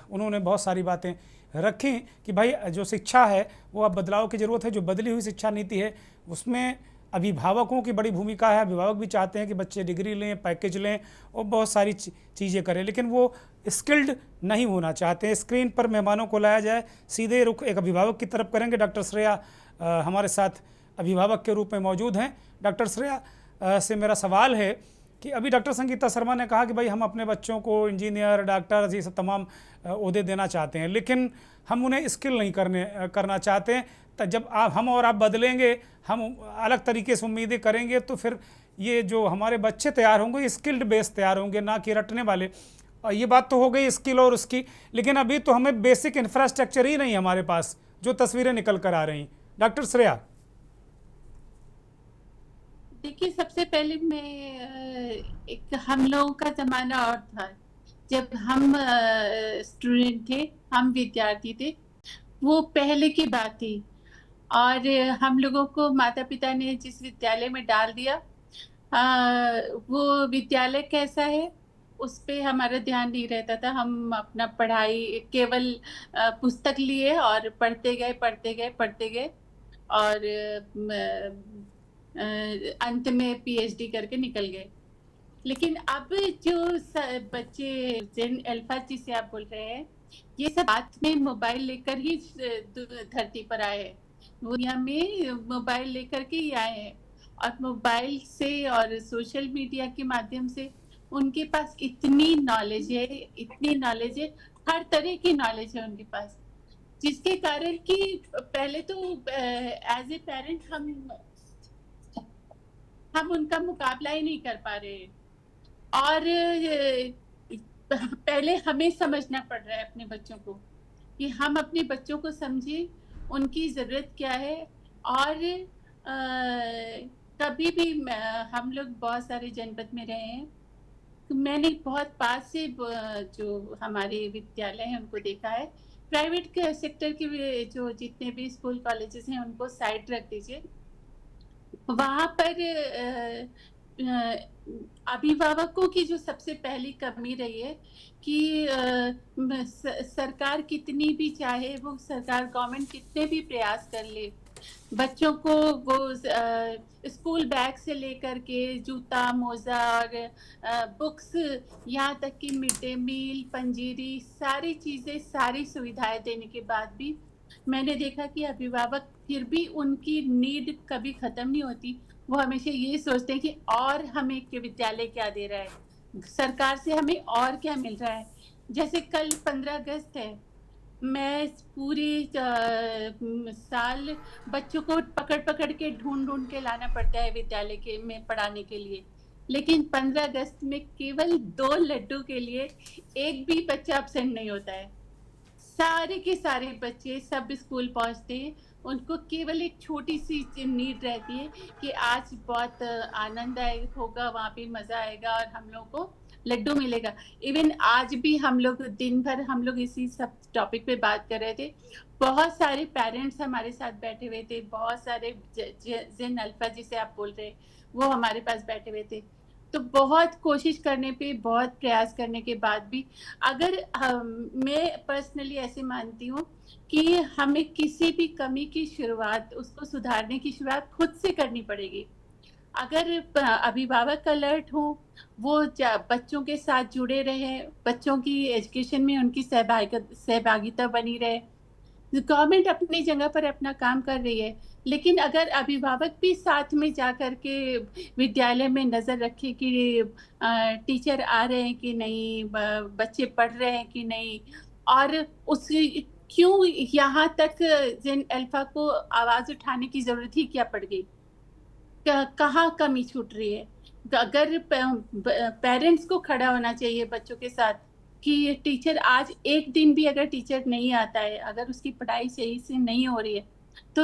उन्होंने बहुत सारी बातें रखी कि भाई जो शिक्षा है वो अब बदलाव की ज़रूरत है। जो बदली हुई शिक्षा नीति है उसमें अभिभावकों की बड़ी भूमिका है। अभिभावक भी चाहते हैं कि बच्चे डिग्री लें, पैकेज लें और बहुत सारी चीज़ें करें, लेकिन वो स्किल्ड नहीं होना चाहते हैं। स्क्रीन पर मेहमानों को लाया जाए, सीधे रुख एक अभिभावक की तरफ करेंगे। डॉक्टर श्रेया हमारे साथ अभिभावक के रूप में मौजूद हैं। डॉक्टर श्रेया से मेरा सवाल है कि अभी डॉक्टर संगीता शर्मा ने कहा कि भाई हम अपने बच्चों को इंजीनियर, डॉक्टर, ये सब तमाम ओहदे देना चाहते हैं, लेकिन हम उन्हें स्किल नहीं करना चाहते हैं। तो जब हम और आप बदलेंगे, हम अलग तरीके से उम्मीदें करेंगे, तो फिर ये जो हमारे बच्चे तैयार होंगे ये स्किल्ड बेस तैयार होंगे, ना कि रटने वाले। और ये बात तो हो गई स्किल और उसकी, लेकिन अभी तो हमें बेसिक इंफ्रास्ट्रक्चर ही नहीं हमारे पास, जो तस्वीरें निकल कर आ रही। डॉक्टर श्रेया, देखिए, सबसे पहले एक हम लोगों का ज़माना और था, जब हम स्टूडेंट थे, हम विद्यार्थी थे, वो पहले की बात थी। और हम लोगों को माता पिता ने जिस विद्यालय में डाल दिया, वो विद्यालय कैसा है उस पे हमारा ध्यान नहीं रहता था। हम अपना पढ़ाई केवल पुस्तक लिए और पढ़ते गए और अंत में पीएचडी करके निकल गए। लेकिन अब जो बच्चे जेन अल्फा जिसे आप बोल रहे हैं, ये सब हाथ में मोबाइल लेकर ही धरती पर आए हैं, दुनिया में मोबाइल लेकर के ही आए हैं। और मोबाइल से और सोशल मीडिया के माध्यम से उनके पास इतनी नॉलेज है, हर तरह की नॉलेज है उनके पास, जिसके कारण कि पहले तो एज ए पेरेंट हम उनका मुकाबला ही नहीं कर पा रहे। और पहले हमें समझना पड़ रहा है अपने बच्चों को, कि हम अपने बच्चों को समझें, उनकी ज़रूरत क्या है। और कभी भी हम लोग बहुत सारे जनपद में रहे हैं, तो मैंने बहुत पास से जो हमारे विद्यालय हैं उनको देखा है। प्राइवेट के सेक्टर के जो जितने भी स्कूल कॉलेजेस हैं उनको साइड रख दीजिए, वहाँ पर अभिभावकों की जो सबसे पहली कमी रही है कि सरकार कितनी भी चाहे, वो सरकार गवर्नमेंट कितने भी प्रयास कर ले, बच्चों को वो स्कूल बैग से लेकर के जूता, मोजा और बुक्स, यहाँ तक कि मिड डे मील, पंजीरी, सारी चीज़ें, सारी सुविधाएं देने के बाद भी मैंने देखा कि अभिभावक फिर भी उनकी नीड कभी ख़त्म नहीं होती। वो हमेशा ये सोचते हैं कि और हमें के विद्यालय क्या दे रहा है, सरकार से हमें और क्या मिल रहा है। जैसे कल 15 अगस्त है, मैं पूरी साल बच्चों को पकड़ के ढूंढ के लाना पड़ता है विद्यालय के में पढ़ाने के लिए, लेकिन 15 अगस्त में केवल 2 लड्डू के लिए एक भी बच्चा अब्सेंट नहीं होता है। सारे के सारे बच्चे सब स्कूल पहुंचते हैं, उनको केवल एक छोटी सी नीड रहती है कि आज बहुत आनंददायक होगा, वहाँ पे मज़ा आएगा और हम लोग को लड्डू मिलेगा। इवन आज भी हम लोग दिन भर हम लोग इसी सब टॉपिक पे बात कर रहे थे। बहुत सारे पेरेंट्स हमारे साथ बैठे हुए थे, बहुत सारे जेन अल्फा जिसे आप बोल रहे हैं वो हमारे पास बैठे हुए थे। तो बहुत कोशिश करने पे, बहुत प्रयास करने के बाद भी अगर मैं पर्सनली ऐसे मानती हूँ कि हमें किसी भी कमी की शुरुआत, उसको सुधारने की शुरुआत खुद से करनी पड़ेगी। अगर अभिभावक अलर्ट हो, वो बच्चों के साथ जुड़े रहे, बच्चों की एजुकेशन में उनकी सहभागिता बनी रहे। गवर्नमेंट अपनी जगह पर अपना काम कर रही है, लेकिन अगर अभिभावक भी साथ में जा कर के विद्यालय में नज़र रखे कि टीचर आ रहे हैं कि नहीं, बच्चे पढ़ रहे हैं कि नहीं, और उस क्यों यहाँ तक जेन अल्फा को आवाज़ उठाने की ज़रूरत ही क्या पड़ गई, कहाँ कमी छूट रही है। अगर पेरेंट्स को खड़ा होना चाहिए बच्चों के साथ कि टीचर आज एक दिन भी अगर टीचर नहीं आता है, अगर उसकी पढ़ाई सही से नहीं हो रही है, तो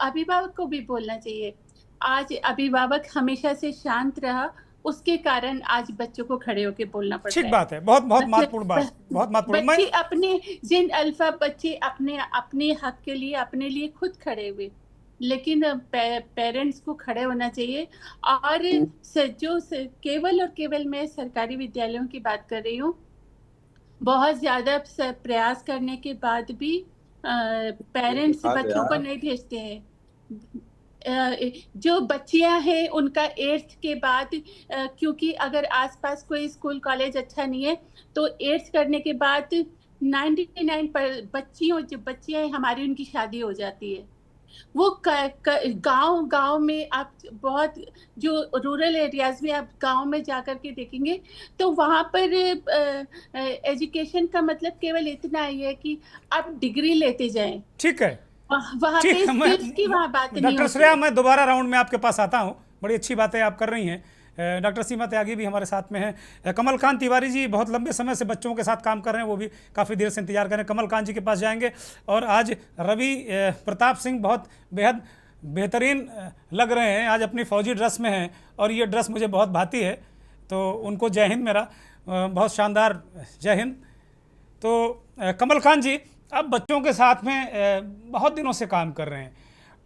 अभिभावक को भी बोलना चाहिए। आज अभिभावक हमेशा से शांत रहा, उसके कारण आज बच्चों को खड़े होकर बोलना पड़ता है। ठीक बात है, बहुत महत्वपूर्ण बात, बहुत महत्वपूर्ण। बच्चे अपने जिन अल्फा बच्चे अपने हक के लिए अपने लिए खुद खड़े हुए, लेकिन पेरेंट्स को खड़े होना चाहिए। और जो केवल और केवल मैं सरकारी विद्यालयों की बात कर रही हूँ, बहुत ज़्यादा प्रयास करने के बाद भी पेरेंट्स बच्चों को नहीं भेजते हैं। जो बच्चियां हैं उनका 8th के बाद, क्योंकि अगर आसपास कोई स्कूल कॉलेज अच्छा नहीं है, तो 8th करने के बाद 99 बच्चियां हमारी, उनकी शादी हो जाती है। वो गांव में आप बहुत, जो रूरल एरियाज में आप गांव में जाकर के देखेंगे, तो वहाँ पर एजुकेशन का मतलब केवल इतना ही है कि आप डिग्री लेते जाएं। ठीक है, वहाँ पे स्किल्स की वहाँ बात नहीं होती। डॉक्टर श्रेया, मैं दोबारा राउंड में आपके पास आता हूँ, बड़ी अच्छी बातें आप कर रही हैं। डॉक्टर सीमा त्यागी भी हमारे साथ में हैं। कमलकांत तिवारी जी बहुत लंबे समय से बच्चों के साथ काम कर रहे हैं, वो भी काफ़ी देर से इंतजार कर रहे हैं। कमलकांत जी के पास जाएंगे। और आज रवि प्रताप सिंह बहुत बेहद बेहतरीन लग रहे हैं, आज अपनी फौजी ड्रेस में हैं और ये ड्रेस मुझे बहुत भाती है, तो उनको जय हिंद मेरा, बहुत शानदार जय हिंद। तो कमलकांत जी, अब बच्चों के साथ में बहुत दिनों से काम कर रहे हैं,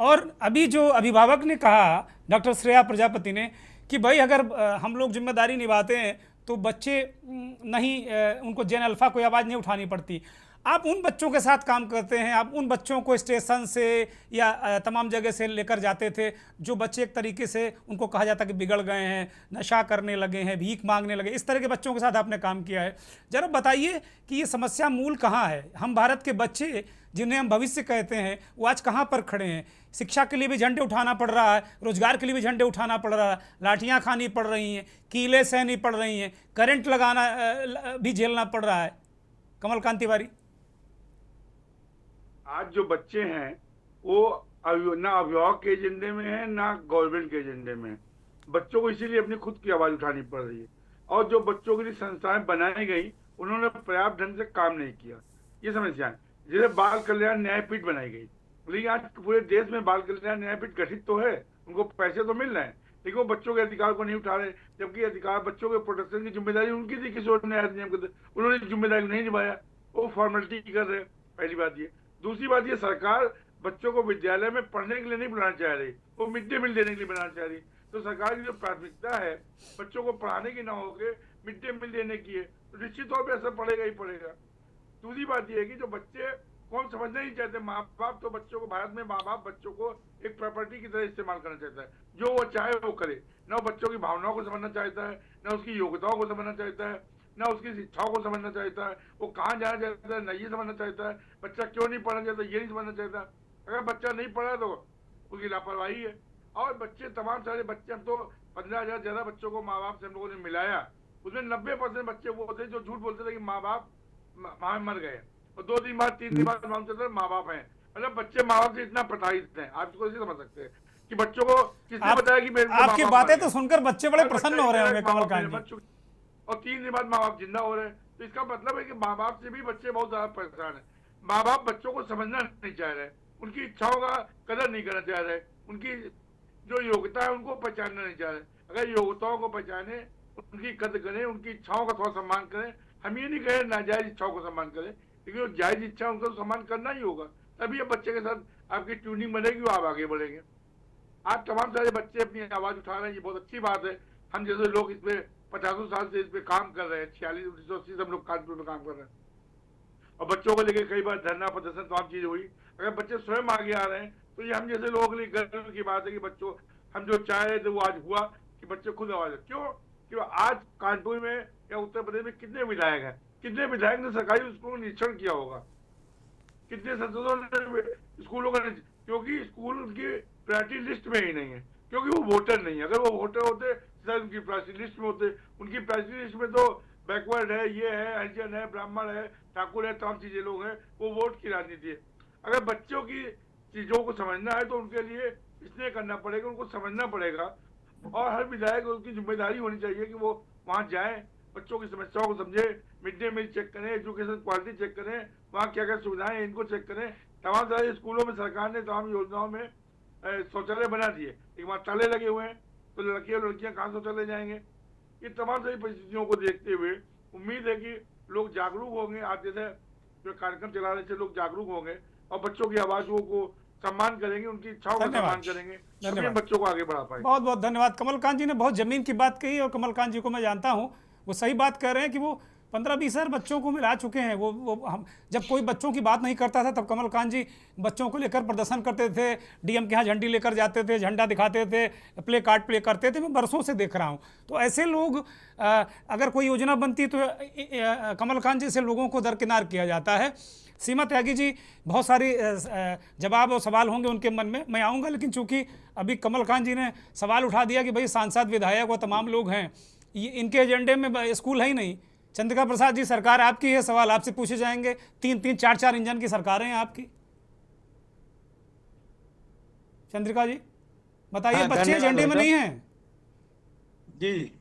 और अभी जो अभिभावक ने कहा, डॉक्टर श्रेया प्रजापति ने, कि भाई अगर हम लोग जिम्मेदारी निभाते हैं तो बच्चे नहीं, उनको जेन अल्फा कोई आवाज़ नहीं उठानी पड़ती। आप उन बच्चों के साथ काम करते हैं, आप उन बच्चों को स्टेशन से या तमाम जगह से लेकर जाते थे, जो बच्चे एक तरीके से उनको कहा जाता कि बिगड़ गए हैं, नशा करने लगे हैं, भीख मांगने लगे, इस तरह के बच्चों के साथ आपने काम किया है। जरा बताइए कि ये समस्या मूल कहाँ है? हम भारत के बच्चे जिन्हें हम भविष्य कहते हैं, वो आज कहाँ पर खड़े हैं? शिक्षा के लिए भी झंडे उठाना पड़ रहा है, रोजगार के लिए भी झंडे उठाना पड़ रहा है, लाठियाँ खानी पड़ रही हैं, कीले सहनी पड़ रही हैं, करंट लगाना भी झेलना पड़ रहा है। कमलकांत तिवारी, आज जो बच्चे हैं वो ना अभिभावक के एजेंडे में है, ना गवर्नमेंट के एजेंडे में। बच्चों को इसीलिए अपनी खुद की आवाज उठानी पड़ रही है, और जो बच्चों के लिए संस्थाएं बनाई गई, उन्होंने पर्याप्त ढंग से काम नहीं किया। ये समस्या है। जैसे बाल कल्याण न्यायपीठ बनाई गई, लेकिन आज पूरे देश में बाल कल्याण न्यायपीठ गठित तो है, उनको पैसे तो मिल रहे हैं, लेकिन वो बच्चों के अधिकार को नहीं उठा रहे, जबकि अधिकार, बच्चों के प्रोटेक्शन की जिम्मेदारी उनकी थी किशोर न्याय अधिनियम के, उन्होंने जिम्मेदारी नहीं निभाया, वो फॉर्मेलिटी कर रहे। पहली बात ये। दूसरी बात ये, सरकार बच्चों को विद्यालय में पढ़ने के लिए नहीं बुलाना चाह रही, वो मिड डे मील देने के लिए बनाना चाह रही। तो सरकार की जो प्राथमिकता है बच्चों को पढ़ाने की ना होकर मिड डे मील देने की है, तो निश्चित तौर पर असर पड़ेगा ही पड़ेगा। दूसरी बात यह है कि जो बच्चे को हम समझना नहीं चाहते, माँ बाप तो बच्चों को, भारत में माँ बाप बच्चों को एक प्रॉपर्टी की तरह इस्तेमाल करना चाहता है, जो वो चाहे वो करे। न वो बच्चों की भावनाओं को समझना चाहता है, न उसकी योग्यताओं को समझना चाहता है, न उसकी शिक्षाओं को समझना चाहता है, वो कहाँ जाना चाहता है न ये समझना चाहता है, बच्चा क्यों नहीं पढ़ना चाहता ये नहीं समझना चाहता। अगर बच्चा नहीं पढ़ा तो उसकी लापरवाही है। और बच्चे, तमाम सारे बच्चे, हम तो 15,000 ज्यादा बच्चों को माँ बाप से हम लोगों ने मिलाया, उसमें 90% बच्चे वो थे जो झूठ बोलते थे कि माँ बाप मर गए, और 2 दिन बाद 3 दिन बाद मालूम चलता है माँ बाप हैं। मतलब बच्चे माँ बाप से इतना प्रताड़ित हैं, आप इसको ऐसे समझ सकते हैं कि बच्चों को किसने बताया कि मेरे आपकी बातें तो सुनकर बच्चे बड़े प्रसन्न हो रहे होंगे कमलकांत जी, और 3 दिन बाद माँ बाप जिंदा हो रहे हैं। तो इसका मतलब है कि माँ बाप से भी बच्चे बहुत ज्यादा परेशान है। माँ बाप बच्चों को समझना नहीं चाह रहे, उनकी इच्छाओं का कदर नहीं करना चाह रहे, उनकी जो योग्यता है उनको पहचानना नहीं चाह रहे। अगर योग्यताओं को पहचाने, उनकी कदर करें, उनकी इच्छाओं का थोड़ा सम्मान करें। हम ये नहीं कहें नाजायज इच्छाओं को सम्मान करें, लेकिन जो जायज इच्छा उनका सम्मान करना ही होगा, तभी अब बच्चे के साथ आपकी ट्यूनिंग बनेगी और आप आगे बढ़ेंगे। आज तमाम सारे बच्चे अपनी आवाज उठा रहे हैं, ये बहुत अच्छी बात है। हम जैसे लोग इस पे 50 साल से इस पे काम कर रहे हैं, 46-1980 से हम लोग कानपुर में काम कर रहे हैं, और बच्चों को लेकर कई बार धरना प्रदर्शन तमाम चीज हुई। अगर बच्चे स्वयं आगे आ रहे हैं तो ये हम जैसे लोगों के लिए गर्व की बात है कि बच्चों हम जो चाह रहे थे वो आज हुआ कि बच्चे खुद आवाज। क्यों आज कानपुर में या उत्तर प्रदेश में कितने विधायक हैं, कितने विधायक ने सरकारी स्कूलों का निरीक्षण किया होगा, कितने सांसदों ने स्कूलों का, क्योंकि स्कूल उनकी प्रायोरिटी लिस्ट में ही नहीं है, क्योंकि वो वोटर नहीं है। अगर वो वोटर होते शायद उनकी प्रायोरिटी लिस्ट में होते। उनकी प्रायोरिटी लिस्ट में तो बैकवर्ड है, ये है, हरिजन है, ब्राह्मण है, ठाकुर है, तमाम चीजें लोग हैं, वो वोट की राजनीति है। अगर बच्चों की चीजों को समझना है तो उनके लिए इसलिए करना पड़ेगा, उनको समझना पड़ेगा, और हर विधायक उसकी जिम्मेदारी होनी चाहिए कि वो वहाँ जाए, बच्चों की समस्याओं को समझे, मिड डे मील चेक करें, एजुकेशन क्वालिटी चेक करें, वहाँ क्या क्या सुविधाएं हैं इनको चेक करें। तमाम सारे स्कूलों में सरकार ने तमाम योजनाओं में शौचालय बना दिए, एक बार ताले लगे हुए हैं, तो लड़के और लड़कियां कहाँ शौचालय जाएंगे। ये तमाम सारी परिस्थितियों को देखते हुए उम्मीद है कि लोग जागरूक होंगे, आज जैसे जो कार्यक्रम चला रहे थे लोग जागरूक होंगे और बच्चों की आवाजों को सम्मान करेंगे, उनकी इच्छाओं का सम्मान करेंगे, तभी बच्चों को आगे बढ़ा पाएंगे। बहुत बहुत धन्यवाद। कमलकांत जी ने बहुत जमीन की बात कही, और कमलकांत जी को मैं जानता हूँ, वो सही बात कर रहे हैं कि वो 15-20 हज़ार बच्चों को मिला चुके हैं। वो हम जब कोई बच्चों की बात नहीं करता था तब कमलकांत जी बच्चों को लेकर प्रदर्शन करते थे, डीएम के यहाँ झंडी लेकर जाते थे, झंडा दिखाते थे, प्ले कार्ड प्ले करते थे। मैं बरसों से देख रहा हूँ। तो ऐसे लोग अगर कोई योजना बनती तो कमलकांत जी से लोगों को दरकिनार किया जाता है। सीमा त्यागी जी, बहुत सारी जवाब और सवाल होंगे उनके मन में, मैं आऊँगा, लेकिन चूँकि अभी कमलकांत जी ने सवाल उठा दिया कि भाई सांसद विधायक और तमाम लोग हैं, ये इनके एजेंडे में स्कूल है ही नहीं। चंद्रिका प्रसाद जी, सरकार आपकी है, सवाल आपसे पूछे जाएंगे। 3-3, 4-4 इंजन की सरकारें हैं आपकी। चंद्रिका जी बताइए, बच्चे एजेंडे में नहीं हैं। जी,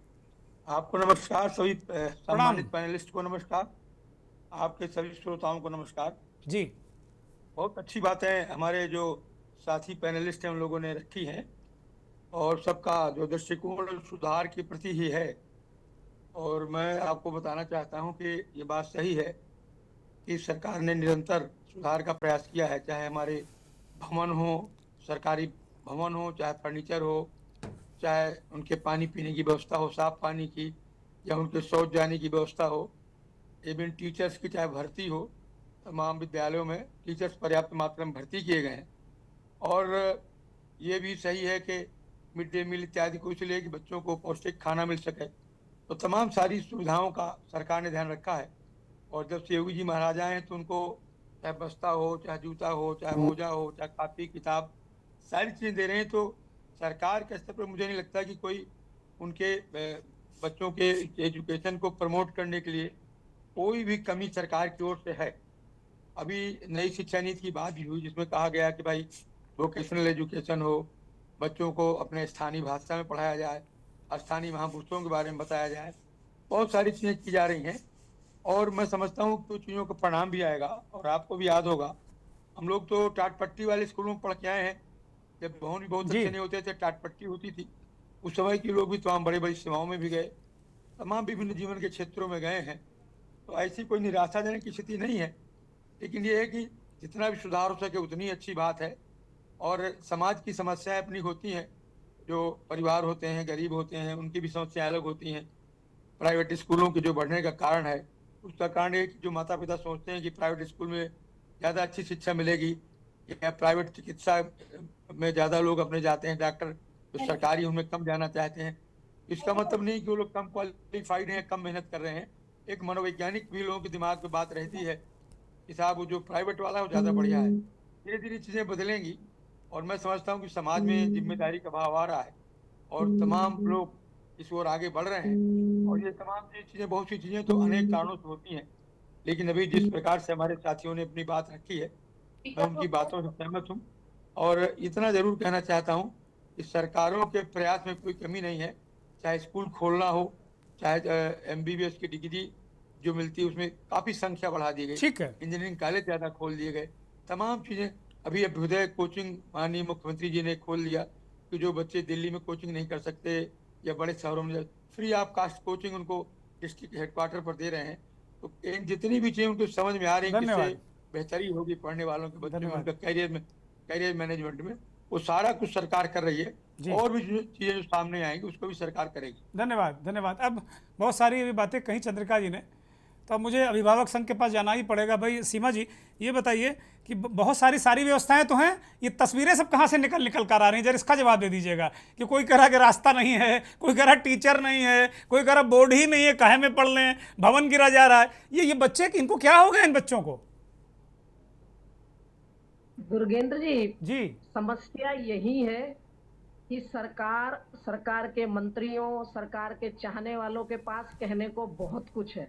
आपको नमस्कार, सभी सम्मानित पैनलिस्ट को नमस्कार, आपके सभी श्रोताओं को नमस्कार जी। बहुत अच्छी बात है हमारे जो साथी पैनलिस्ट हैं उन लोगों ने रखी है, और सबका जो दृष्टिकोण सुधार के प्रति ही है। और मैं आपको बताना चाहता हूं कि ये बात सही है कि सरकार ने निरंतर सुधार का प्रयास किया है, चाहे हमारे भवन हो, सरकारी भवन हो, चाहे फर्नीचर हो, चाहे उनके पानी पीने की व्यवस्था हो, साफ पानी की, या उनके शौच जाने की व्यवस्था हो, इवन टीचर्स की चाहे भर्ती हो, तमाम विद्यालयों में टीचर्स पर्याप्त मात्रा में भर्ती किए गए हैं। और ये भी सही है कि मिड डे मील इत्यादि को इसलिए कि बच्चों को पौष्टिक खाना मिल सके, तो तमाम सारी सुविधाओं का सरकार ने ध्यान रखा है। और जब से योगी जी महाराज आए हैं तो उनको चाहे बस्ता हो, चाहे जूता हो, चाहे मोजा हो, चाहे कापी किताब, सारी चीज़ें दे रहे हैं। तो सरकार के स्तर पर मुझे नहीं लगता कि कोई उनके बच्चों के एजुकेशन को प्रमोट करने के लिए कोई भी कमी सरकार की ओर से है। अभी नई शिक्षा नीति की बात भी हुई जिसमें कहा गया कि भाई वोकेशनल एजुकेशन हो, बच्चों को अपने स्थानीय भाषा में पढ़ाया जाए, स्थानीय महापुरुषों के बारे में बताया जाए, बहुत सारी चीज़ें की जा रही हैं। और मैं समझता हूँ कि चीज़ों का परिणाम भी आएगा। और आपको भी याद होगा, हम लोग तो टाट पट्टी वाले स्कूलों में पढ़ के आए हैं, जब भवन भी बहुत अच्छे नहीं होते थे, टाट पट्टी होती थी। उस समय के लोग भी तमाम बड़ी बड़ी सेवाओं में भी गए, तमाम विभिन्न जीवन के क्षेत्रों में गए हैं। तो ऐसी कोई निराशाजनक की स्थिति नहीं है, लेकिन ये है कि जितना भी सुधार हो सके उतनी अच्छी बात है। और समाज की समस्याएं अपनी होती हैं, जो परिवार होते हैं, गरीब होते हैं, उनकी भी समस्याएं अलग होती हैं। प्राइवेट स्कूलों के जो बढ़ने का कारण है, उसका कारण ये कि जो माता पिता सोचते हैं कि प्राइवेट स्कूल में ज़्यादा अच्छी शिक्षा मिलेगी, या प्राइवेट चिकित्सा में ज़्यादा लोग अपने जाते हैं, डॉक्टर जो सरकारी उनमें कम जाना चाहते हैं। इसका मतलब नहीं कि वो लोग कम क्वालिफाइड हैं, कम मेहनत कर रहे हैं। एक मनोवैज्ञानिक भी लोगों के दिमाग में बात रहती है कि साहब वो जो प्राइवेट वाला है वो ज़्यादा बढ़िया है। धीरे धीरे चीज़ें बदलेंगी, और मैं समझता हूँ कि समाज में जिम्मेदारी का भाव आ रहा है और तमाम लोग इस ओर आगे बढ़ रहे हैं। और ये तमाम चीज़ें, बहुत सी चीज़ें तो अनेक कारणों से होती हैं, लेकिन अभी जिस प्रकार से हमारे साथियों ने अपनी बात रखी है, मैं उनकी बातों से सहमत हूँ। और इतना ज़रूर कहना चाहता हूँ कि सरकारों के प्रयास में कोई कमी नहीं है, चाहे स्कूल खोलना हो, चाहे MBBS की डिग्री जो मिलती है उसमें काफ़ी संख्या बढ़ा दी गई, इंजीनियरिंग कॉलेज ज़्यादा खोल दिए गए, तमाम चीज़ें। अभी अभ्युदय कोचिंग माननीय मुख्यमंत्री जी ने खोल दिया कि जो बच्चे दिल्ली में कोचिंग नहीं कर सकते या बड़े शहरों में फ्री ऑफ कास्ट कोचिंग उनको डिस्ट्रिक्ट हेडक्वार्टर पर दे रहे हैं। तो इन जितनी भी चीज़ें उनको समझ में आ रही है, किससे बेहतरी होगी पढ़ने वालों के बच्चों में, उनका कैरियर मैनेजमेंट में, वो सारा कुछ सरकार कर रही है और भी चीजें जो सामने आएंगी उसको भी सरकार करेगी। धन्यवाद धन्यवाद। अब बहुत सारी अभी बातें कही चंद्रिका जी ने, तो अब मुझे अभिभावक संघ के पास जाना ही पड़ेगा। भाई सीमा जी ये बताइए कि बहुत सारी व्यवस्थाएं तो हैं, ये तस्वीरें सब कहाँ से निकल कर आ रही हैं, जरा इसका जवाब दे दीजिएगा। कि कोई कह रहा कि रास्ता नहीं है, कोई कह रहा टीचर नहीं है, कोई कह रहा बोर्ड ही नहीं है, काहे में पढ़ लें, भवन गिरा जा रहा है। ये बच्चे इनको क्या हो गया इन बच्चों को? दुर्गेंद्र जी समस्या यही है कि सरकार के मंत्रियों, सरकार के चाहने वालों के पास कहने को बहुत कुछ है,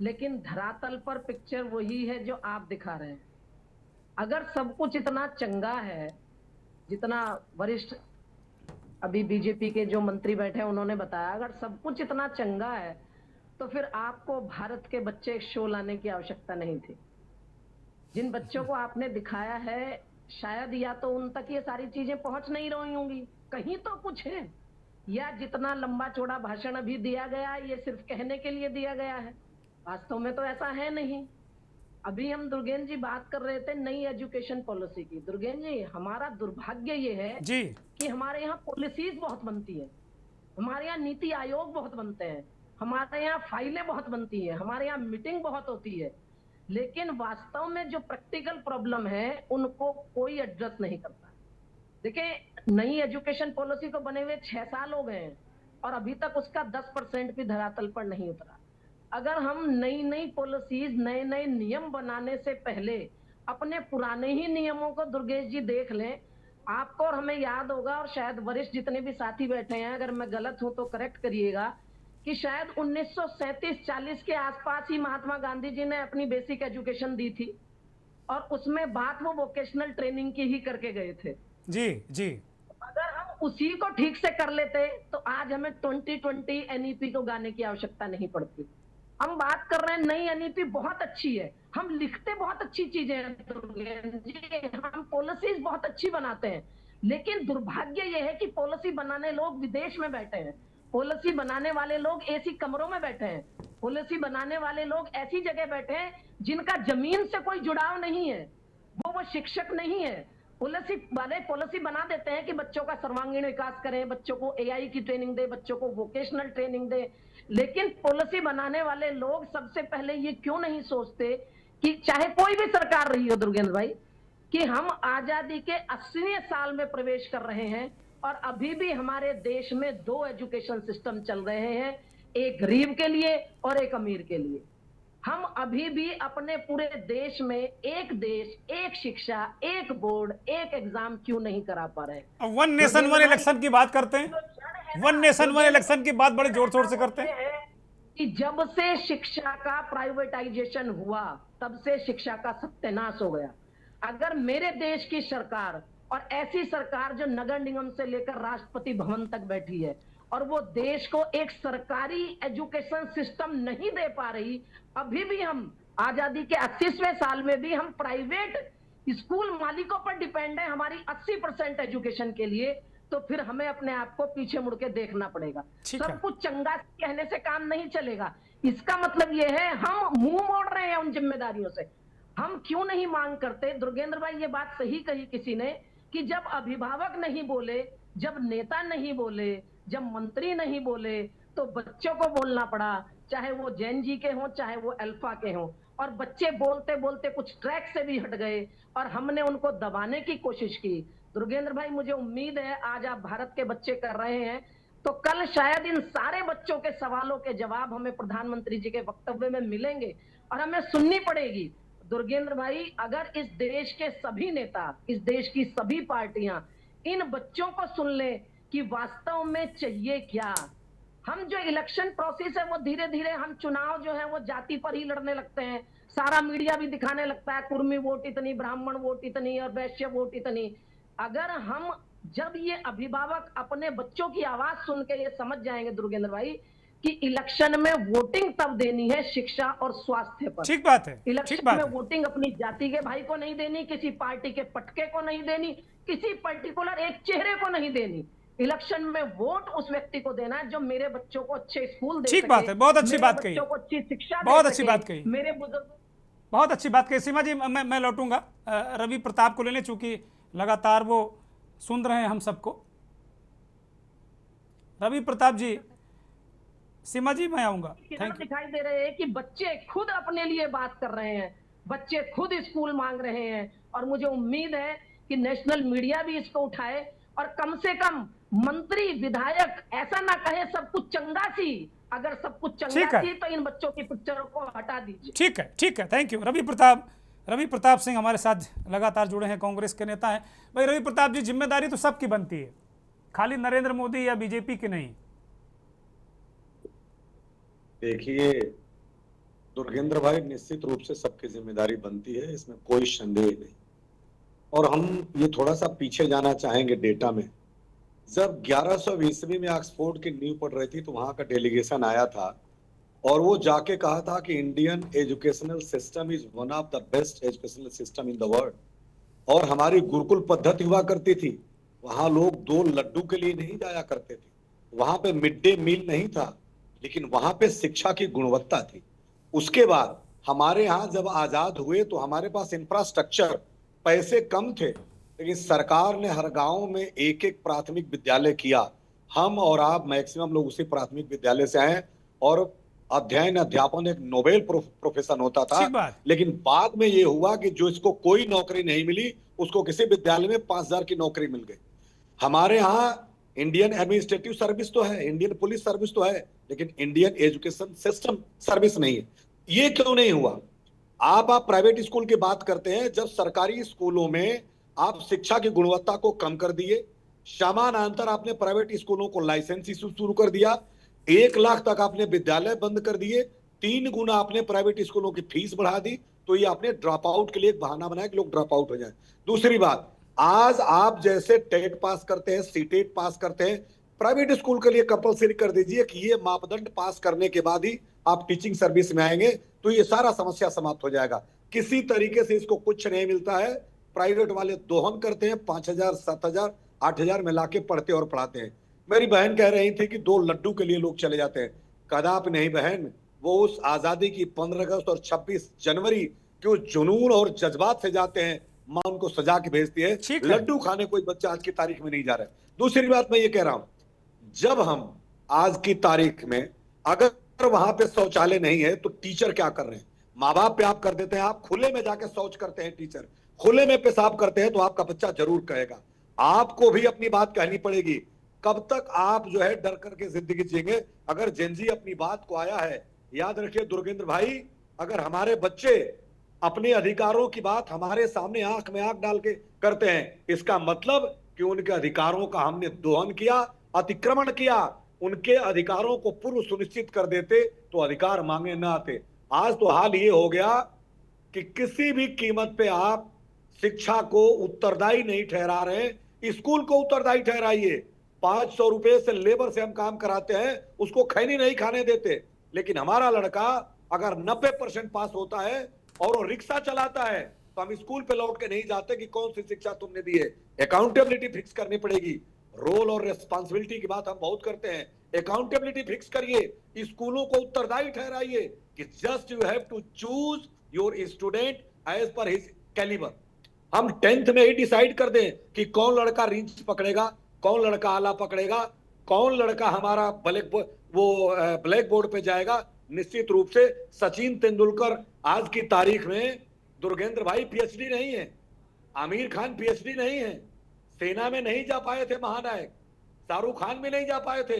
लेकिन धरातल पर पिक्चर वही है जो आप दिखा रहे हैं। अगर सब कुछ इतना चंगा है, जितना वरिष्ठ अभी बीजेपी के जो मंत्री बैठे हैं उन्होंने बताया, अगर सब कुछ इतना चंगा है तो फिर आपको भारत के बच्चे शो लाने की आवश्यकता नहीं थी। जिन बच्चों को आपने दिखाया है शायद या तो उन तक ये सारी चीजें पहुंच नहीं रही होंगी, कहीं तो कुछ है, या जितना लंबा चौड़ा भाषण अभी दिया गया ये सिर्फ कहने के लिए दिया गया है, वास्तव में तो ऐसा है नहीं। अभी हम दुर्गेंद्र जी बात कर रहे थे नई एजुकेशन पॉलिसी की। दुर्गेंद्र जी हमारा दुर्भाग्य ये है कि हमारे यहाँ पॉलिसीज बहुत बनती है, हमारे यहाँ नीति आयोग बहुत बनते हैं, हमारे यहाँ फाइलें बहुत बनती है, हमारे यहाँ मीटिंग बहुत होती है, लेकिन वास्तव में जो प्रैक्टिकल प्रॉब्लम है उनको कोई एड्रेस नहीं करता। देखिए नई एजुकेशन पॉलिसी को बने हुए 6 साल हो गए हैं और अभी तक उसका 10% भी धरातल पर नहीं उतरा। अगर हम नई पॉलिसीज, नए नियम बनाने से पहले अपने पुराने ही नियमों को दुर्गेश जी देख लें, आपको और हमें याद होगा, और शायद वरिष्ठ जितने भी साथी बैठे हैं, अगर मैं गलत हूं तो करेक्ट करिएगा, कि शायद 1937-40 के आसपास ही महात्मा गांधी जी ने अपनी बेसिक एजुकेशन दी थी और उसमें बात वो वोकेशनल ट्रेनिंग की ही करके गए थे। जी अगर हम उसी को ठीक से कर लेते तो आज हमें 2020 एनईपी को गाने की आवश्यकता नहीं पड़ती। हम बात कर रहे हैं नई एनईपी बहुत अच्छी है, हम लिखते बहुत अच्छी चीजें हैं जी, हम पॉलिसीज बहुत अच्छी बनाते हैं, लेकिन दुर्भाग्य यह है कि पॉलिसी बनाने लोग विदेश में बैठे हैं, पॉलिसी बनाने वाले लोग एसी कमरों में बैठे हैं, पॉलिसी बनाने वाले लोग ऐसी जगह बैठे हैं जिनका जमीन से कोई जुड़ाव नहीं है, वो शिक्षक नहीं है। पॉलिसी वाले पॉलिसी बना देते हैं कि बच्चों का सर्वांगीण विकास करें, बच्चों को एआई की ट्रेनिंग दे, बच्चों को वोकेशनल ट्रेनिंग दे, लेकिन पॉलिसी बनाने वाले लोग सबसे पहले ये क्यों नहीं सोचते कि चाहे कोई भी सरकार रही हो दुर्गेंद्र भाई, कि हम आजादी के 80वें साल में प्रवेश कर रहे हैं और अभी भी हमारे देश में 2 एजुकेशन सिस्टम चल रहे हैं, एक गरीब के लिए और एक अमीर के लिए। हम अभी भी अपने पूरे देश में एक देश, एक शिक्षा, एक बोर्ड, एक एग्जाम क्यों नहीं करा पा रहे? वन नेशन वन इलेक्शन की बात करते हैं, वन नेशन वन इलेक्शन की बात बड़े जोर शोर से करते हैं कि जब से शिक्षा का प्राइवेटाइजेशन हुआ तब से शिक्षा का सत्यानाश हो गया। अगर मेरे देश की सरकार, और ऐसी सरकार जो नगर निगम से लेकर राष्ट्रपति भवन तक बैठी है, और वो देश को एक सरकारी एजुकेशन सिस्टम नहीं दे पा रही, अभी भी हम आजादी के 80वें साल में भी हम प्राइवेट स्कूल मालिकों पर डिपेंड है हमारी 80% एजुकेशन के लिए, तो फिर हमें अपने आप को पीछे मुड़ के देखना पड़ेगा। सब कुछ चंगा कहने से काम नहीं चलेगा। इसका मतलब ये है हम मुंह मोड़ रहे हैं उन जिम्मेदारियों से। हम क्यों नहीं मांग करते? दुर्गेंद्र भाई ये बात सही कही किसी ने कि जब अभिभावक नहीं बोले, जब नेता नहीं बोले, जब मंत्री नहीं बोले, तो बच्चों को बोलना पड़ा, चाहे वो जैन जी के हों, चाहे वो अल्फा के हों, और बच्चे बोलते बोलते कुछ ट्रैक से भी हट गए और हमने उनको दबाने की कोशिश की। दुर्गेंद्र भाई मुझे उम्मीद है आज आप भारत के बच्चे कर रहे हैं, तो कल शायद इन सारे बच्चों के सवालों के जवाब हमें प्रधानमंत्री जी के वक्तव्य में मिलेंगे और हमें सुननी पड़ेगी। दुर्गेंद्र भाई अगर इस देश के सभी नेता, इस देश की सभी पार्टियां इन बच्चों को सुन ले कि वास्तव में चाहिए क्या। हम जो इलेक्शन प्रोसेस है वो धीरे धीरे हम चुनाव जो है वो जाति पर ही लड़ने लगते हैं, सारा मीडिया भी दिखाने लगता है कुर्मी वोट इतनी, ब्राह्मण वोट इतनी और वैश्य वोट इतनी। अगर हम जब ये अभिभावक अपने बच्चों की आवाज सुन के ये समझ जाएंगे दुर्गेंद्र भाई कि इलेक्शन में वोटिंग तब देनी है शिक्षा और स्वास्थ्य पर। ठीक बात है। इलेक्शन में वोटिंग अपनी जाति के भाई को नहीं देनी, किसी पार्टी के पटके को नहीं देनी, किसी पर्टिकुलर एक चेहरे को नहीं देनी। इलेक्शन में वोट उस व्यक्ति को देना है जो मेरे बच्चों को अच्छे स्कूल दे सके। ठीक बात है, बहुत अच्छी बात कही, अच्छी शिक्षा, बहुत अच्छी बात कही, मेरे बुजुर्ग, बहुत अच्छी बात कही। सीमा जी मैं लौटूंगा रवि प्रताप को लेने, चूंकि लगातार वो सुन रहे हैं हम सबको। रवि प्रताप जी, सीमा जी मैं आऊंगा। किधर दिखाई दे रहे हैं कि बच्चे खुद अपने लिए बात कर रहे हैं, बच्चे खुद स्कूल मांग रहे हैं, और मुझे उम्मीद है कि नेशनल मीडिया भी इसको उठाए और कम से कम मंत्री विधायक ऐसा ना कहे सब कुछ चंगा सी, अगर सब कुछ चंगा सी तो इन बच्चों की पिक्चरों को हटा दीजिए। ठीक है, थैंक यू। रवि प्रताप सिंह हमारे साथ लगातार जुड़े हैं, कांग्रेस के नेता हैं। भाई रवि प्रताप जी, जिम्मेदारी तो सबकी बनती है, खाली नरेंद्र मोदी या बीजेपी की नहीं। देखिए दुर्गेंद्र भाई, निश्चित रूप से सबकी जिम्मेदारी बनती है, इसमें कोई संदेह नहीं। और हम ये थोड़ा सा पीछे जाना चाहेंगे डेटा में। जब 1100 ईस्वी में ऑक्सफोर्ड की नींव पड़ रही थी तो वहां का डेलीगेशन आया था और वो जाके कहा था कि Indian educational system is one of the best educational system in the world. और हमारी गुरुकुल पद्धति हुआ करती थी, वहां लोग 2 लड्डू के लिए नहीं जाया करते थे, वहां पे मिड डे मील नहीं था, लेकिन वहां पे शिक्षा की गुणवत्ता थी। उसके बाद हमारे यहाँ जब आजाद हुए तो हमारे पास इंफ्रास्ट्रक्चर, पैसे कम थे, लेकिन सरकार ने हर गांव में एक एक प्राथमिक विद्यालय किया। हम और आप मैक्सिमम लोग उसी प्राथमिक विद्यालय से आए और अध्ययन अध्यापन एक नोबेल प्रोफेशन होता था। लेकिन बाद में ये हुआ कि जो इसको कोई नौकरी नहीं मिली उसको किसी विद्यालय में 5000 की नौकरी मिल गई। हमारे यहाँ इंडियन एडमिनिस्ट्रेटिव सर्विस तो है, इंडियन पुलिस सर्विस तो है, लेकिन इंडियन एजुकेशन सिस्टम सर्विस नहीं है। ये क्यों नहीं हुआ? आप प्राइवेट स्कूल की बात करते हैं, जब सरकारी स्कूलों में आप शिक्षा की गुणवत्ता को कम कर दिए, समानांतर आपने प्राइवेट स्कूलों को लाइसेंस इशू शुरू कर दिया, 1 लाख तक आपने विद्यालय बंद कर दिए, 3 गुना आपने प्राइवेट स्कूलों की फीस बढ़ा दी, तो ये आपने ड्रॉप आउट के लिए एक बहाना बनाया कि लोग ड्रॉप आउट हो जाए। दूसरी बात, आज आप जैसे टेट पास करते हैं, सीटेट पास करते हैं, प्राइवेट स्कूल के लिए कंपलसरी कर दीजिए कि ये मापदंड पास करने के बाद ही आप टीचिंग सर्विस में आएंगे, तो ये सारा समस्या समाप्त हो जाएगा। किसी तरीके से इसको कुछ नहीं मिलता है, प्राइवेट वाले दोहन करते हैं, 5000, 7000, 8000 में लाके पढ़ते और पढ़ाते हैं। मेरी बहन कह रही थी कि 2 लड्डू के लिए लोग चले जाते हैं। कदापि नहीं बहन, वो उस आजादी की 15 अगस्त और 26 जनवरी के जुनून और जज्बात से जाते हैं, माँ उनको सजा के भेजती है। लड्डू खाने कोई बच्चा आज की तारीख में नहीं जा रहा है। दूसरी बात मैं ये कह रहा हूं, जब हम आज की तारीख में अगर वहां पे शौचालय नहीं है तो टीचर क्या कर रहे हैं? माँ बाप पे आप कर देते हैं, आप खुले में जाके शौच करते हैं, टीचर खुले में पेशाब करते हैं, तो आपका बच्चा जरूर कहेगा। आपको भी अपनी बात कहनी पड़ेगी। कब तक आप जो है डर करके जिंदगी जिएंगे? अगर जेनजी अपनी बात को आया है, याद रखिए दुर्गेंद्र भाई, अगर हमारे बच्चे अपने अधिकारों की बात हमारे सामने आंख में आंख डाल के करते हैं, इसका मतलब कि उनके अधिकारों का हमने दोहन किया, अतिक्रमण किया। उनके अधिकारों को पूर्व सुनिश्चित कर देते तो अधिकार मांगे ना आते। आज तो हाल ये हो गया कि किसी भी कीमत पे आप शिक्षा को उत्तरदायी नहीं ठहरा रहे, स्कूल को उत्तरदायी ठहराइए। 500 रुपए से लेबर से हम काम कराते हैं, उसको खैनी नहीं खाने देते। लेकिन हमारा लड़का अगर 90% पास होता है और वो रिक्शा चलाता है तो हम स्कूल पे लौट के नहीं जाते कि कौन सी शिक्षा तुमने दी है। अकाउंटेबिलिटी फिक्स करनी पड़ेगी। रोल और रेस्पॉन्सिबिलिटी की बात हम बहुत करते हैं, अकाउंटेबिलिटी फिक्स करिए, स्कूलों को उत्तरदायी ठहराइए कि just you have to choose your student as per his calibre. हम 10th में ही डिसाइड कर दें कि कौन लड़का रिंच पकड़ेगा, कौन लड़का आला पकड़ेगा, कौन लड़का हमारा ब्लैक बोर्ड पे जाएगा। निश्चित रूप से सचिन तेंदुलकर आज की तारीख में, दुर्गेंद्र भाई पीएचडी नहीं है, आमिर खान पीएचडी नहीं है, सेना में नहीं जा पाए थे महानायक, शाहरुख खान भी नहीं जा पाए थे,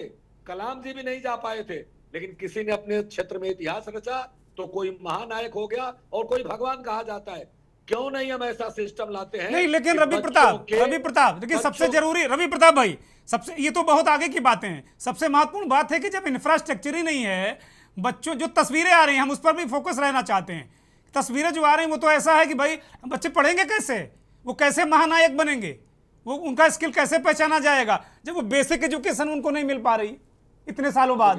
कलाम जी भी नहीं जा पाए थे, लेकिन किसी ने अपने क्षेत्र में इतिहास रचा तो कोई महानायक हो गया और कोई भगवान कहा जाता है। क्यों नहीं हम ऐसा सिस्टम लाते हैं? नहीं, लेकिन रवि प्रताप देखिए, सबसे जरूरी रवि प्रताप भाई, सबसे ये तो बहुत आगे की बातें हैं। सबसे महत्वपूर्ण बात है कि जब इंफ्रास्ट्रक्चर ही नहीं है, बच्चों जो तस्वीरें आ रही हैं हम उस पर भी फोकस रहना चाहते हैं। तस्वीरें जो आ रही हैं वो तो ऐसा है कि भाई बच्चे पढ़ेंगे कैसे, वो कैसे महानायक बनेंगे, वो उनका स्किल कैसे पहचाना जाएगा जब वो बेसिक एजुकेशन उनको नहीं मिल पा रही इतने सालों बाद।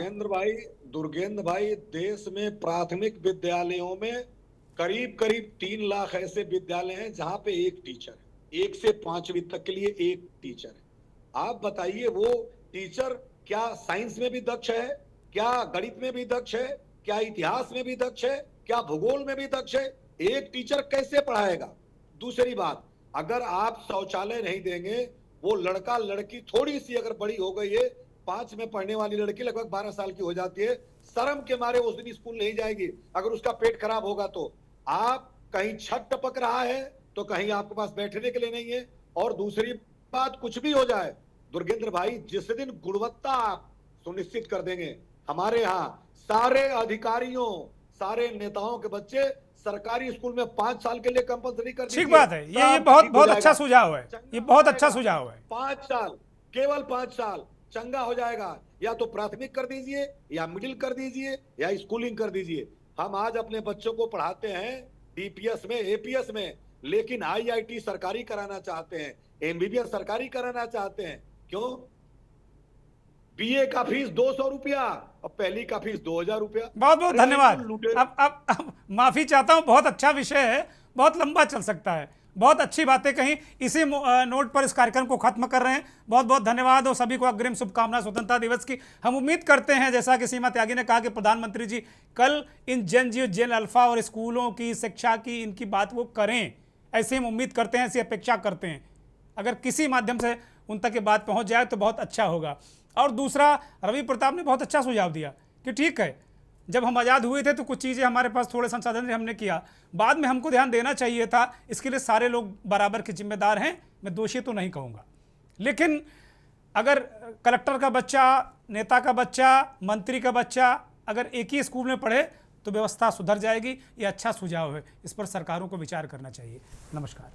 दुर्गेंद्र भाई, देश में प्राथमिक विद्यालयों में करीब 3 लाख ऐसे विद्यालय हैं जहां पे एक टीचर है, 1 से 5वीं तक के लिए एक टीचर है। आप बताइए वो टीचर क्या साइंस में भी दक्ष है, क्या गणित में भी दक्ष है, क्या इतिहास में भी दक्ष है, क्या भूगोल में भी दक्ष है? एक टीचर कैसे पढ़ाएगा? दूसरी बात, अगर आप शौचालय नहीं देंगे वो लड़का लड़की थोड़ी सी अगर बड़ी हो गई है, 5 में पढ़ने वाली लड़की लगभग 12 साल की हो जाती है, शर्म के मारे उस दिन स्कूल नहीं जाएगी अगर उसका पेट खराब होगा तो। आप कहीं छत टपक रहा है तो कहीं आपके पास बैठने के लिए नहीं है। और दूसरी बात, कुछ भी हो जाए दुर्गेंद्र भाई, जिस दिन गुणवत्ता आप सुनिश्चित कर देंगे, हमारे यहाँ सारे अधिकारियों, सारे नेताओं के बच्चे सरकारी स्कूल में 5 साल के लिए कंपल्सरी कर दीजिए। ठीक बात है, ये बहुत अच्छा सुझाव है, ये बहुत अच्छा सुझाव है। 5 साल, केवल 5 साल चंगा हो जाएगा। या तो प्राथमिक कर दीजिए, या मिडिल कर दीजिए, या स्कूलिंग कर दीजिए। हम आज अपने बच्चों को पढ़ाते हैं डीपीएस में, एपीएस में, लेकिन आईआईटी सरकारी कराना चाहते हैं, एमबीबीएस सरकारी कराना चाहते हैं। क्यों? बीए का फीस 200 रुपया और पहली का फीस 2000 रुपया। बहुत बहुत धन्यवाद। अब माफी चाहता हूं, बहुत अच्छा विषय है, बहुत लंबा चल सकता है, बहुत अच्छी बातें कहीं। इसी नोट पर इस कार्यक्रम को खत्म कर रहे हैं। बहुत बहुत धन्यवाद और सभी को अग्रिम शुभकामना स्वतंत्रता दिवस की। हम उम्मीद करते हैं, जैसा कि सीमा त्यागी ने कहा, कि प्रधानमंत्री जी कल इन जेन जी, जेन अल्फा और स्कूलों की शिक्षा की इनकी बात वो करें। ऐसे हम उम्मीद करते हैं, ऐसी अपेक्षा करते हैं। अगर किसी माध्यम से उन तक ये बात पहुंच जाए तो बहुत अच्छा होगा। और दूसरा, रवि प्रताप ने बहुत अच्छा सुझाव दिया कि ठीक है, जब हम आज़ाद हुए थे तो कुछ चीज़ें हमारे पास थोड़े संसाधन हमने किया, बाद में हमको ध्यान देना चाहिए था। इसके लिए सारे लोग बराबर के जिम्मेदार हैं, मैं दोषी तो नहीं कहूँगा। लेकिन अगर कलेक्टर का बच्चा, नेता का बच्चा, मंत्री का बच्चा अगर एक ही स्कूल में पढ़े तो व्यवस्था सुधर जाएगी। ये अच्छा सुझाव है, इस पर सरकारों को विचार करना चाहिए। नमस्कार।